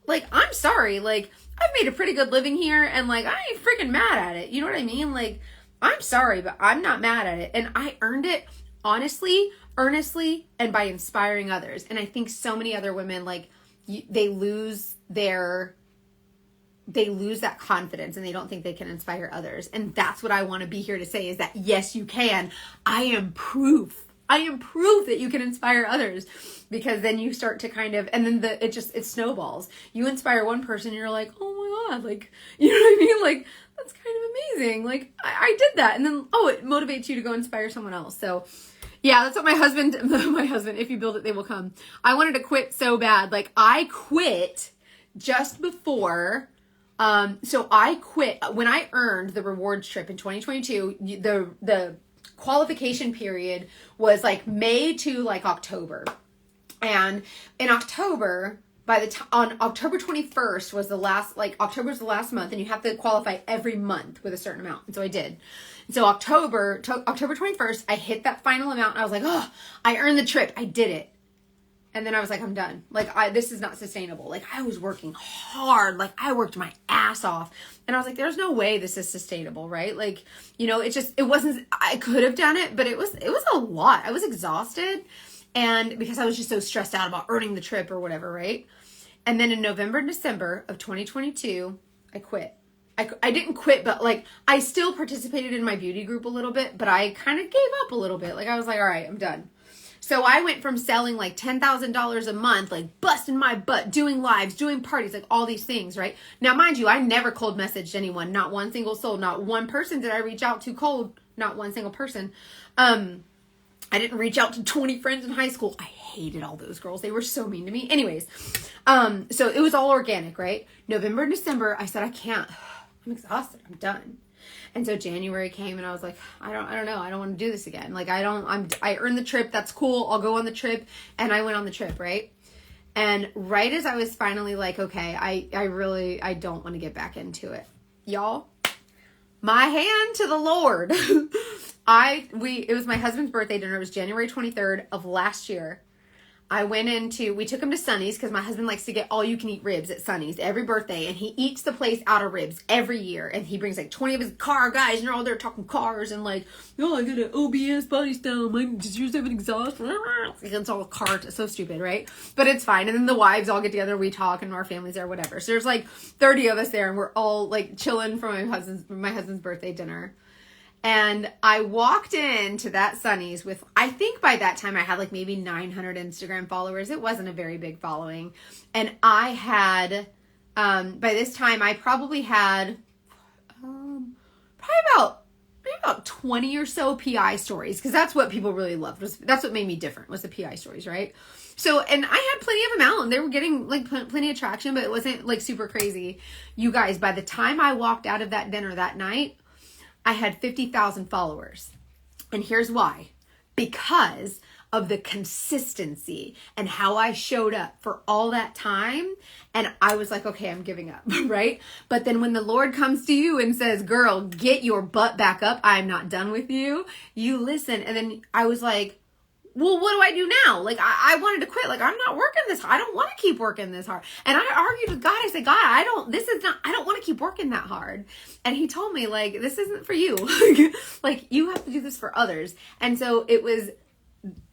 [SPEAKER 1] Like, I'm sorry. Like, I've made a pretty good living here and like, I ain't freaking mad at it. You know what I mean? Like, I'm sorry, but I'm not mad at it. And I earned it honestly, earnestly, and by inspiring others. And I think so many other women, like, they lose that confidence and they don't think they can inspire others. And that's what I want to be here to say is that yes, you can. I am proof that you can inspire others, because then you start to kind of, and then it snowballs. You inspire one person and you're like, oh my God, like, you know what I mean? Like, that's kind of amazing. Like, I did that. And then, it motivates you to go inspire someone else. So yeah, that's what my husband, if you build it, they will come. I wanted to quit so bad. Like, I quit just before, so I quit when I earned the rewards trip in 2022, the qualification period was like May to like October. And in October, on October 21st was the last, like October's the last month and you have to qualify every month with a certain amount. And so I did. And so October 21st, I hit that final amount and I was like, oh, I earned the trip. I did it. And then I was like, I'm done. Like, this is not sustainable. Like, I was working hard. Like, I worked my ass off. And I was like, there's no way this is sustainable, right? Like, you know, it wasn't, I could have done it, but it was a lot. I was exhausted. And because I was just so stressed out about earning the trip or whatever, right? And then in November and December of 2022, I quit. I didn't quit, but like, I still participated in my beauty group a little bit, but I kind of gave up a little bit. Like, I was like, all right, I'm done. So I went from selling like $10,000 a month, like busting my butt, doing lives, doing parties, like all these things, right? Now, mind you, I never cold messaged anyone, not one single soul, not one person did I reach out to cold, not one single person. I didn't reach out to 20 friends in high school. I hated all those girls. They were so mean to me. Anyways, so it was all organic, right? November and December, I said, I can't. I'm exhausted. I'm done. And so January came and I was like, I don't know. I don't want to do this again. Like, I earned the trip. That's cool. I'll go on the trip. And I went on the trip, right? And right as I was finally like, okay, I don't want to get back into it. Y'all, my hand to the Lord. It was my husband's birthday dinner. It was January 23rd of last year. we took him to Sonny's because my husband likes to get all you can eat ribs at Sonny's every birthday. And he eats the place out of ribs every year. And he brings like 20 of his car guys and they're all there talking cars and like, oh, I got an OBS body style. Mine just yours have an exhaust. It's all cars. It's so stupid, right? But it's fine. And then the wives all get together. We talk and our families there, whatever. So there's like 30 of us there and we're all like chilling for my husband's birthday dinner. And I walked into that Sonny's with, I think by that time I had like maybe 900 Instagram followers. It wasn't a very big following. And I had, by this time I probably had, maybe about 20 or so PI stories. Cause that's what people really loved. That's what made me different was the PI stories, right? So, and I had plenty of them out and they were getting like plenty of traction, but it wasn't like super crazy. You guys, by the time I walked out of that dinner that night, I had 50,000 followers. And here's why. Because of the consistency and how I showed up for all that time. And I was like, okay, I'm giving up, right? But then when the Lord comes to you and says, girl, get your butt back up. I'm not done with you. You listen. And then I was like, well, what do I do now? Like, I wanted to quit. Like, I'm not working this hard. I don't want to keep working this hard. And I argued with God. I said, God, I don't want to keep working that hard. And he told me, like, this isn't for you. Like, you have to do this for others. And so it was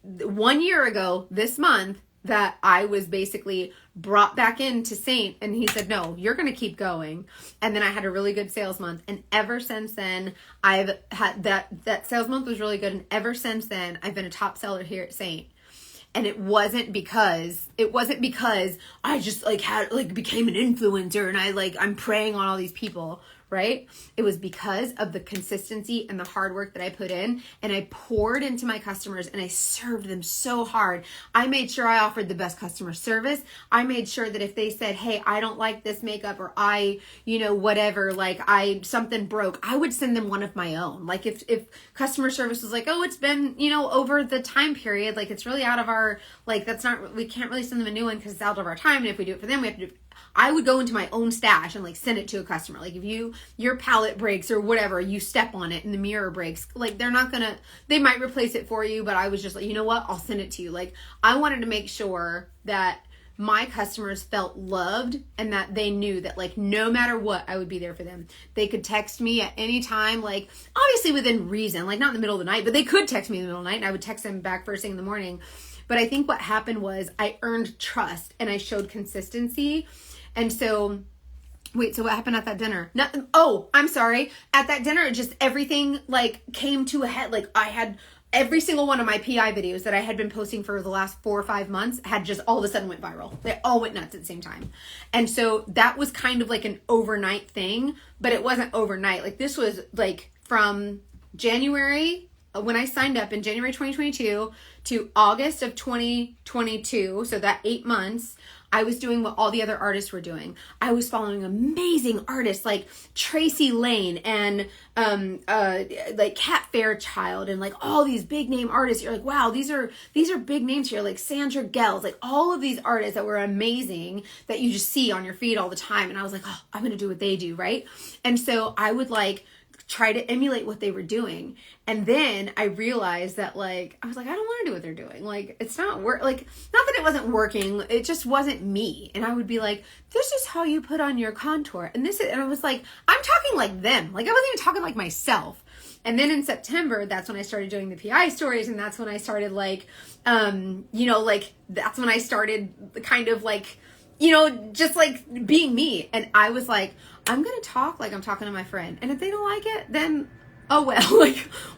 [SPEAKER 1] 1 year ago this month that I was basically brought back into Saint, and he said, no, you're going to keep going. And then I had a really good sales month. And ever since then, I've had that sales month was really good. And ever since then, I've been a top seller here at Saint. And it wasn't because I just became an influencer and I'm preying on all these people, right? It was because of the consistency and the hard work that I put in, and I poured into my customers and I served them so hard. I made sure I offered the best customer service. I made sure that if they said, hey, I don't like this makeup, or something broke, I would send them one of my own. Like if customer service was like, oh, it's been, over the time period, like it's really out of our, we can't really send them a new one because it's out of our time. And if we do it for them, we have to do I would go into my own stash and send it to a customer. Like if your palette breaks or whatever, you step on it and the mirror breaks, they might replace it for you, but I was just like, you know what? I'll send it to you. Like I wanted to make sure that my customers felt loved and that they knew that no matter what, I would be there for them. They could text me at any time, obviously within reason, not in the middle of the night, but they could text me in the middle of the night and I would text them back first thing in the morning. But I think what happened was I earned trust and I showed consistency. And so, so what happened at that dinner? I'm sorry. At that dinner, just everything came to a head. I had every single one of my PI videos that I had been posting for the last 4 or 5 months had just all of a sudden went viral. They all went nuts at the same time. And so that was kind of an overnight thing, but it wasn't overnight. This was from January, when I signed up in January 2022 to August of 2022. So that 8 months, I was doing what all the other artists were doing. I was following amazing artists like Tracy Lane and Kat Fairchild and all these big name artists. You're like, wow, these are big names here, like Sandra Gels, all of these artists that were amazing that you just see on your feed all the time. And I was like, oh, I'm gonna do what they do, right? And so I would try to emulate what they were doing. And then I realized that I was like, I don't want to do what they're doing. It's not work. Not that it wasn't working. It just wasn't me. And I would be like, this is how you put on your contour. And I was like, I'm talking like them. I wasn't even talking like myself. And then in September, that's when I started doing the PI stories. And that's when I started that's when I started kind of just being me. And I was like, I'm going to talk like I'm talking to my friend. And if they don't like it, then, oh well,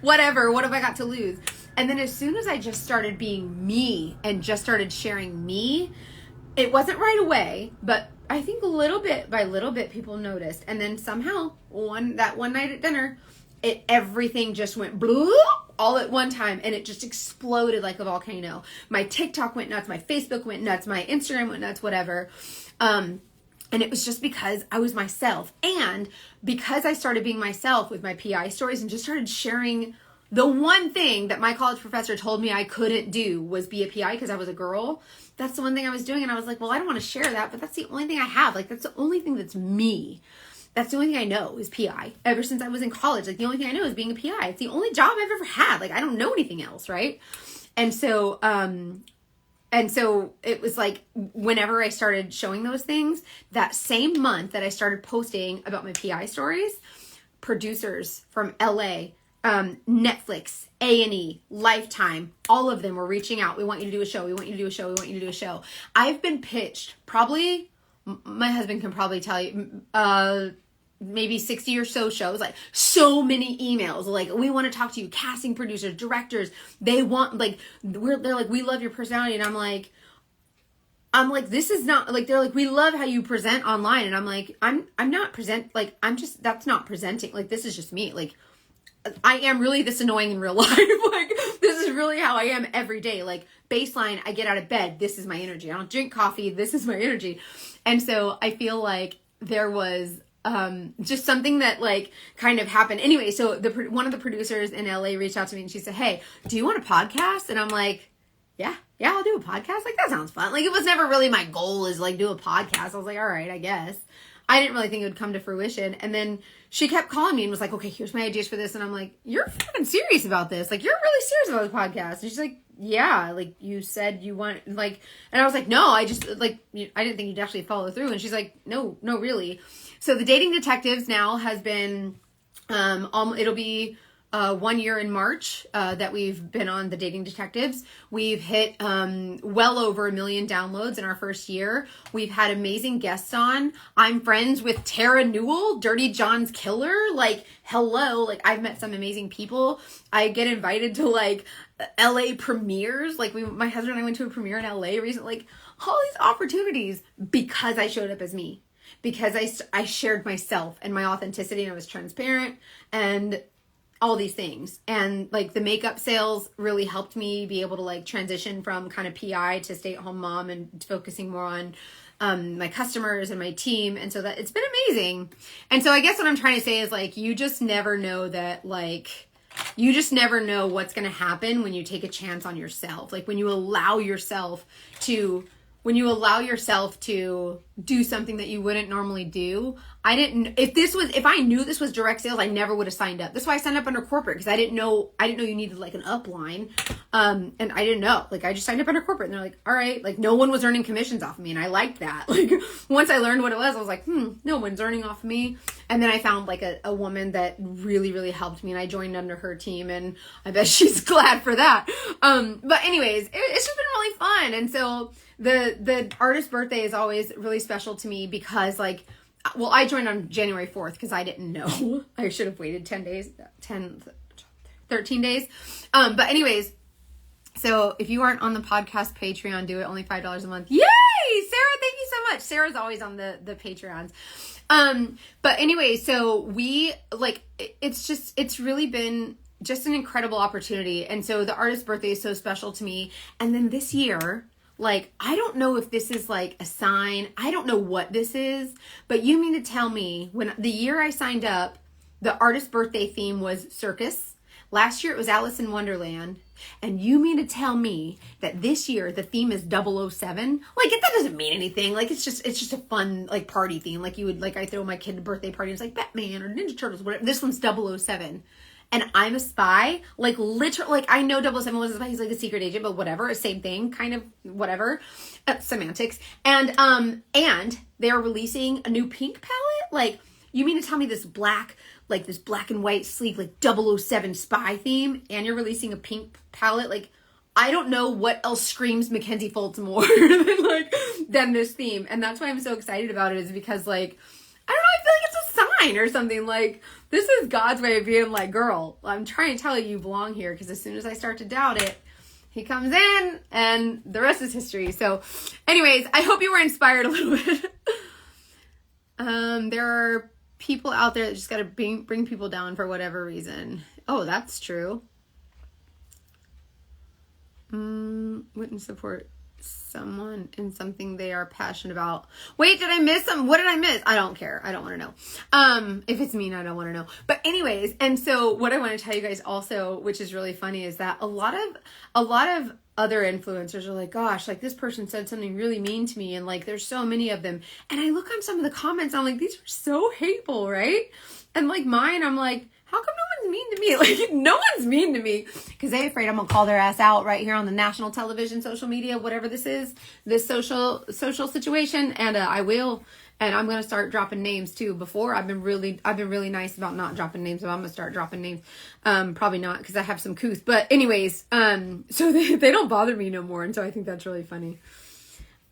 [SPEAKER 1] whatever. What have I got to lose? And then as soon as I just started being me and just started sharing me, it wasn't right away, but I think little bit by little bit, people noticed. And then somehow that one night at dinner, everything just went blue all at one time, and it just exploded like a volcano. My TikTok went nuts, my Facebook went nuts, my Instagram went nuts, whatever. And it was just because I was myself. And because I started being myself with my PI stories and just started sharing the one thing that my college professor told me I couldn't do was be a PI because I was a girl. That's the one thing I was doing. And I was like, well, I don't want to share that, but that's the only thing I have. That's the only thing that's me. That's the only thing I know is PI. Ever since I was in college, the only thing I know is being a PI. It's the only job I've ever had. I don't know anything else, right? And so, And so it was like, whenever I started showing those things, that same month that I started posting about my PI stories, producers from LA, Netflix, A&E, Lifetime, all of them were reaching out. We want you to do a show. We want you to do a show. We want you to do a show. I've been pitched probably, my husband can probably tell you, maybe 60 or so shows, like so many emails, like, we want to talk to you, casting producers, directors, they want, like, they're like, we love your personality. And I'm like, this is not, like, they're like, we love how you present online. And I'm like, I'm not that's not presenting. Like, this is just me. Like, I am really this annoying in real life. Like, this is really how I am every day. Like, baseline, I get out of bed, this is my energy. I don't drink coffee, this is my energy. And so I feel like there was just something that, like, kind of happened. Anyway, so one of the producers in LA reached out to me and she said, hey, do you want a podcast? And I'm like, yeah, I'll do a podcast. Like, that sounds fun. Like, it was never really my goal is, like, do a podcast. I was like, all right, I guess. I didn't really think it would come to fruition. And then she kept calling me and was like, okay, here's my ideas for this. And I'm like, you're fucking serious about this. Like, you're really serious about this podcast. And she's like, yeah, like, you said you want, like, and I was like, no, I just, like, I didn't think you'd actually follow through. And she's like, no, really. So the Dating Detectives now has been, it'll be 1 year in March that we've been on the Dating Detectives. We've hit well over 1 million downloads in our first year. We've had amazing guests on. I'm friends with Tara Newell, Dirty John's killer. Like, hello, like, I've met some amazing people. I get invited to, like, LA premieres. Like, my husband and I went to a premiere in LA recently. Like, all these opportunities because I showed up as me. Because I shared myself and my authenticity, and I was transparent and all these things. And, like, the makeup sales really helped me be able to, like, transition from kind of PI to stay-at-home mom and focusing more on my customers and my team. And so that it's been amazing. And so I guess what I'm trying to say is, like, you just never know that, like, you just never know what's going to happen when you take a chance on yourself. Like, when you allow yourself to do something that you wouldn't normally do. If I knew this was direct sales, I never would have signed up. That's why I signed up under corporate, because I didn't know you needed, like, an upline. And I didn't know, like, I just signed up under corporate, and they're like, all right, like, no one was earning commissions off of me. And I liked that. Like, once I learned what it was, I was like, no one's earning off of me. And then I found, like, a woman that really, really helped me, and I joined under her team, and I bet she's glad for that. But anyways, it's just been really fun. And so the artist birthday is always really special to me because, like, well, I joined on January 4th because I didn't know. I should have waited 13 days. But anyways, so if you aren't on the podcast Patreon, do it. Only $5 a month. Yay! Sarah, thank you so much. Sarah's always on the Patreons. But anyway, so we, like, it's really been just an incredible opportunity. And so the artist birthday is so special to me. And then this year, like, I don't know if this is, like, a sign. I don't know what this is, but you mean to tell me, when the year I signed up, the artist birthday theme was circus. Last year it was Alice in Wonderland. And you mean to tell me that this year the theme is 007? Like, that doesn't mean anything. Like, it's just a fun, like, party theme. Like, you would, like, I throw my kid a birthday party, and it's like Batman or Ninja Turtles, whatever. This one's 007. And I'm a spy, like, literally, like, I know 007 was a spy, he's like a secret agent, but whatever, same thing, kind of, whatever, semantics. And they're releasing a new pink palette. Like, you mean to tell me this black and white, sleek, like, 007 spy theme, and you're releasing a pink palette? Like, I don't know what else screams Mackenzie Fultz more than this theme. And that's why I'm so excited about it, is because, like, I don't know, I feel like it's a sign or something. Like, this is God's way of being like, girl, I'm trying to tell you belong here, because as soon as I start to doubt it, he comes in, and the rest is history. So anyways, I hope you were inspired a little bit. There are people out there that just got to bring people down for whatever reason. Oh, that's true. Wouldn't support someone in something they are passionate about. Wait, did I miss some? What did I miss? I don't care. I don't want to know. If it's mean, I don't want to know. But anyways, and so what I want to tell you guys also, which is really funny, is that a lot of other influencers are like, gosh, like, this person said something really mean to me, and, like, there's so many of them. And I look on some of the comments, I'm like, these are so hateful, right? And, like, mine, I'm like, how come no one's mean to me. Like, no one's mean to me because they're afraid I'm going to call their ass out right here on the national television, social media, whatever this is, this social situation. And I will. And I'm going to start dropping names too. Before I've been really nice about not dropping names, but I'm going to start dropping names. Probably not because I have some couth. But anyways, so they don't bother me no more. And so I think that's really funny.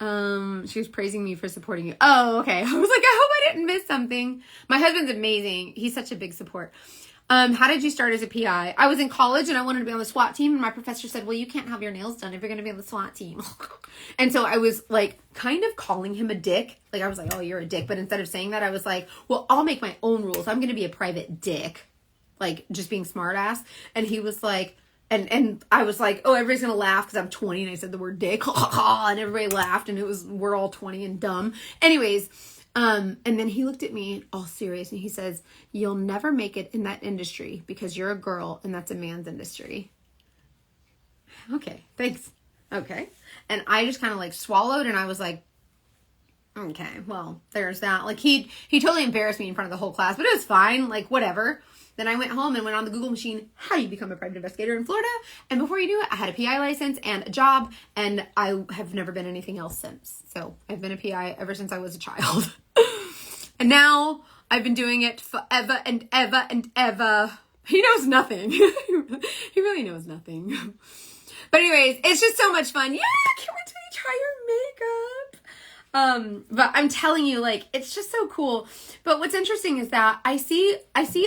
[SPEAKER 1] She was praising me for supporting you. Oh, okay. I was like, I hope I didn't miss something. My husband's amazing. He's such a big support. How did you start as a PI? I was in college and I wanted to be on the SWAT team. And my professor said, well, you can't have your nails done if you're going to be on the SWAT team. And so I was like kind of calling him a dick. Like I was like, oh, you're a dick. But instead of saying that, I was like, well, I'll make my own rules. I'm going to be a private dick. Like just being smart ass. And he was like, and I was like, oh, everybody's going to laugh because I'm 20 and I said the word dick. And everybody laughed and we're all 20 and dumb. Anyways, and then he looked at me all serious and he says, you'll never make it in that industry because you're a girl and that's a man's industry. Okay, thanks. Okay. And I just kind of like swallowed and I was like, okay, well, there's that. Like he totally embarrassed me in front of the whole class, but it was fine. Like whatever. Then I went home and went on the Google machine, how do you become a private investigator in Florida? And before you knew it, I had a PI license and a job, and I have never been anything else since. So I've been a PI ever since I was a child. And now I've been doing it forever and ever and ever. He knows nothing. He really knows nothing. But anyways, it's just so much fun. Yeah, I can't wait till you try your makeup. But I'm telling you, like, it's just so cool. But what's interesting is that I see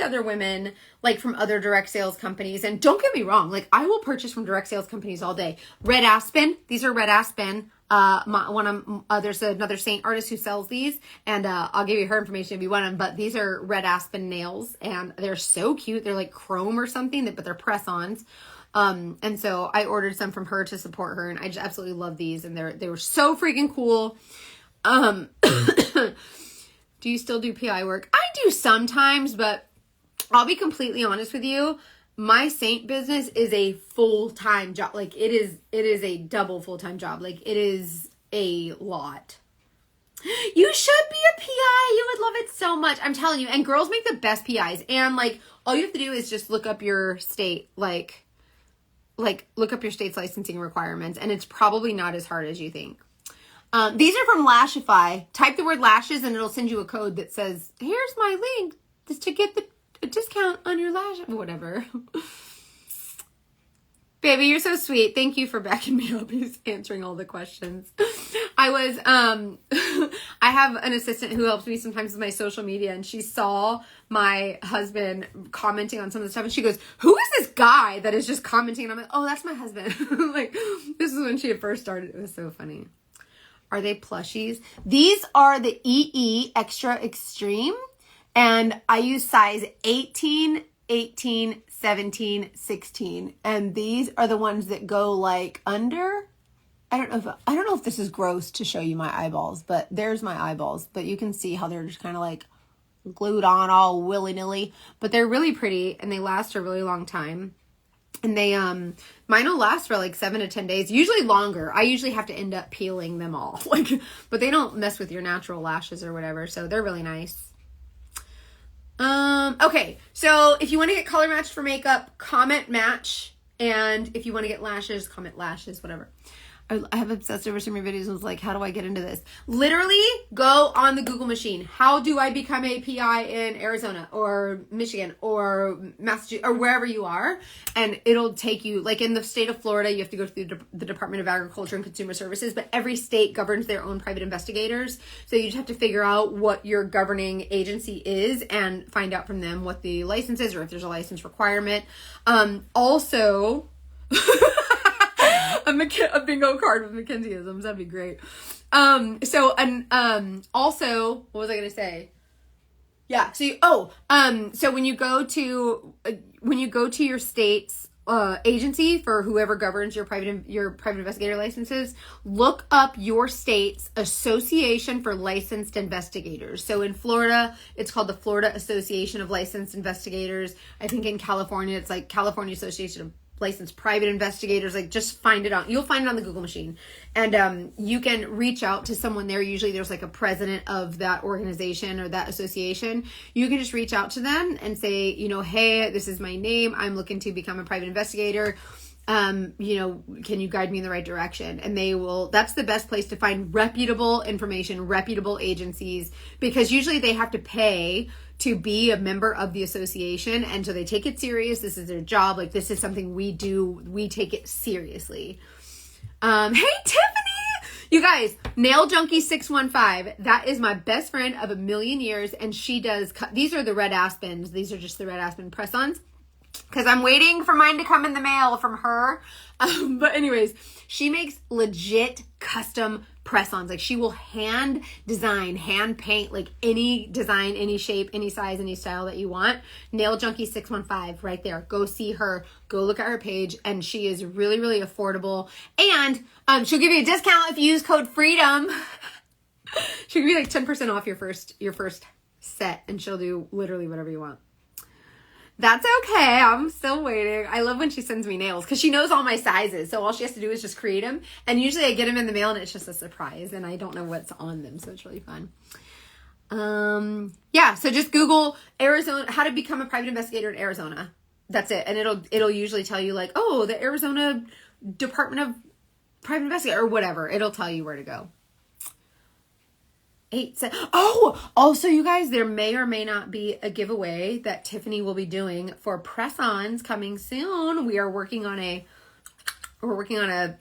[SPEAKER 1] other women, like, from other direct sales companies, and don't get me wrong, like, I will purchase from direct sales companies all day. Red Aspen, these are Red Aspen. There's another Saint artist who sells these, and I'll give you her information if you want them, but these are Red Aspen nails, and they're so cute. They're like chrome or something, but they're press-ons. And so I ordered some from her to support her, and I just absolutely love these, and they were so freaking cool. Do you still do PI work? I do sometimes, but I'll be completely honest with you. My Saint business is a full-time job. Like it is a double full-time job. Like it is a lot. You should be a PI. You would love it so much. I'm telling you. And girls make the best PIs. And like, all you have to do is just look up your state, like look up your state's licensing requirements. And it's probably not as hard as you think. These are from Lashify. Type the word lashes and it'll send you a code that says, here's my link to get a discount on your lashes, whatever. Baby, you're so sweet. Thank you for backing me up. He's answering all the questions. I have an assistant who helps me sometimes with my social media, and she saw my husband commenting on some of the stuff, and she goes, who is this guy that is just commenting? And I'm like, oh, that's my husband. Like, this is when she had first started. It was so funny. Are they plushies? These are the EE Extra Extreme, and I use size 18, 18, 17, 16, and these are the ones that go like under. I don't know if this is gross to show you my eyeballs, but there's my eyeballs, but you can see how they're just kind of like glued on all willy-nilly, but they're really pretty and they last a really long time. And they, mine will last for like 7 to 10 days, usually longer. I usually have to end up peeling them all, like, but they don't mess with your natural lashes or whatever. So they're really nice. Okay. So if you want to get color matched for makeup, comment match. And if you want to get lashes, comment lashes, whatever. I have obsessed over some of your videos and was like, how do I get into this? Literally go on the Google machine. How do I become a PI in Arizona or Michigan or Massachusetts or wherever you are? And it'll take you, like in the state of Florida, you have to go through the Department of Agriculture and Consumer Services, but every state governs their own private investigators. So you just have to figure out what your governing agency is and find out from them what the license is or if there's a license requirement. Also... a bingo card with Mackenzie-isms. That'd be great. Also, what was I going to say? Yeah. So, so when you go to your state's, agency for whoever governs your private investigator licenses, look up your state's Association for Licensed Investigators. So in Florida, it's called the Florida Association of Licensed Investigators. I think in California, it's like California Association of licensed private investigators. Like, just find it you'll find it on the Google machine. And you can reach out to someone there. Usually there's like a president of that organization or that association. You can just reach out to them and say, you know, hey, this is my name. I'm looking to become a private investigator. You know, can you guide me in the right direction? And that's the best place to find reputable information, reputable agencies, because usually they have to pay to be a member of the association. And so they take it serious. This is their job. Like, this is something we do. We take it seriously. Hey, Tiffany, you guys, Nail Junkie 615. That is my best friend of a million years. And she does, these are the red aspens. These are just the red aspen press-ons. Because I'm waiting for mine to come in the mail from her. But anyways, she makes legit custom press-ons. Like, she will hand design, hand paint, like any design, any shape, any size, any style that you want. Nail Junkie 615 right there. Go see her. Go look at her page. And she is really, really affordable. And she'll give you a discount if you use code FREEDOM. She'll give you like 10% off your first set. And she'll do literally whatever you want. That's okay. I'm still waiting. I love when she sends me nails because she knows all my sizes. So all she has to do is just create them. And usually I get them in the mail and it's just a surprise. And I don't know what's on them. So it's really fun. Yeah. So just Google Arizona, how to become a private investigator in Arizona. That's it. And it'll usually tell you like, oh, the Arizona Department of Private Investigator or whatever. It'll tell you where to go. 8 Oh, also you guys, there may or may not be a giveaway that Tiffany will be doing for press-ons coming soon. We're working on a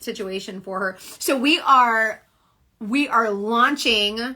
[SPEAKER 1] situation for her. So we are launching.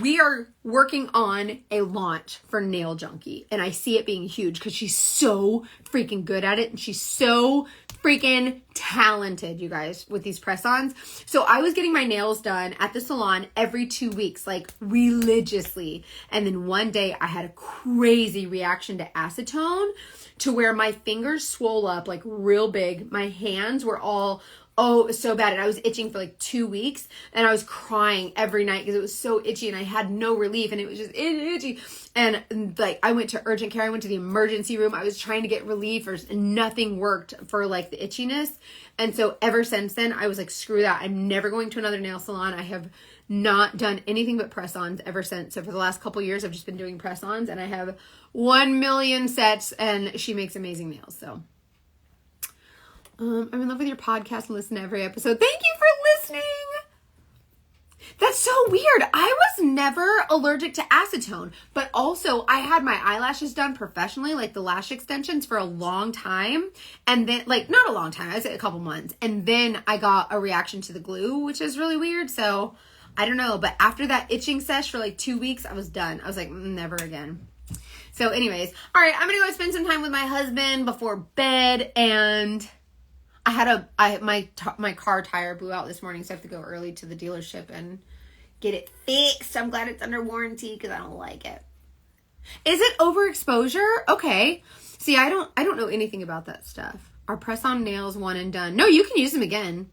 [SPEAKER 1] We are working on a launch for Nail Junkie, and I see it being huge because she's so freaking good at it, and she's so freaking talented, you guys, with these press-ons. So I was getting my nails done at the salon every 2 weeks, like religiously. And then one day I had a crazy reaction to acetone to where my fingers swole up like real big. My hands were all, oh, it was so bad. And I was itching for like 2 weeks and I was crying every night because it was so itchy and I had no relief and it was just itchy. And like, I went to urgent care. I went to the emergency room. I was trying to get relief or nothing worked for like the itchiness. And so ever since then, I was like, screw that. I'm never going to another nail salon. I have not done anything but press-ons ever since. So for the last couple years, I've just been doing press-ons and I have 1 million sets and she makes amazing nails. So I'm in love with your podcast and listen to every episode. Thank you for listening. That's so weird. I was never allergic to acetone, but also I had my eyelashes done professionally, like the lash extensions for a long time. And then like, not a long time, I'd say a couple months. And then I got a reaction to the glue, which is really weird. So I don't know. But after that itching sesh for like 2 weeks, I was done. I was like, never again. So anyways, all right, I'm going to go spend some time with my husband before bed. And my car tire blew out this morning, so I have to go early to the dealership and get it fixed. I'm glad it's under warranty because I don't like it. Is it overexposure? Okay. See, I don't know anything about that stuff. Are press-on nails one and done? No, you can use them again.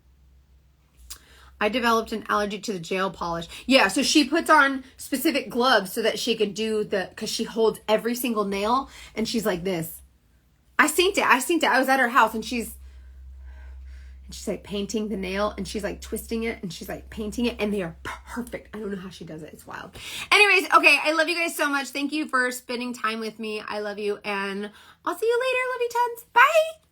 [SPEAKER 1] I developed an allergy to the gel polish. Yeah, so she puts on specific gloves so that she could do because she holds every single nail and she's like this. I seen it. I was at her house and she's like painting the nail and she's like twisting it and she's like painting it and they are perfect. I don't know how she does it. It's wild. Anyways, okay. I love you guys so much. Thank you for spending time with me. I love you and I'll see you later. Love you tons. Bye.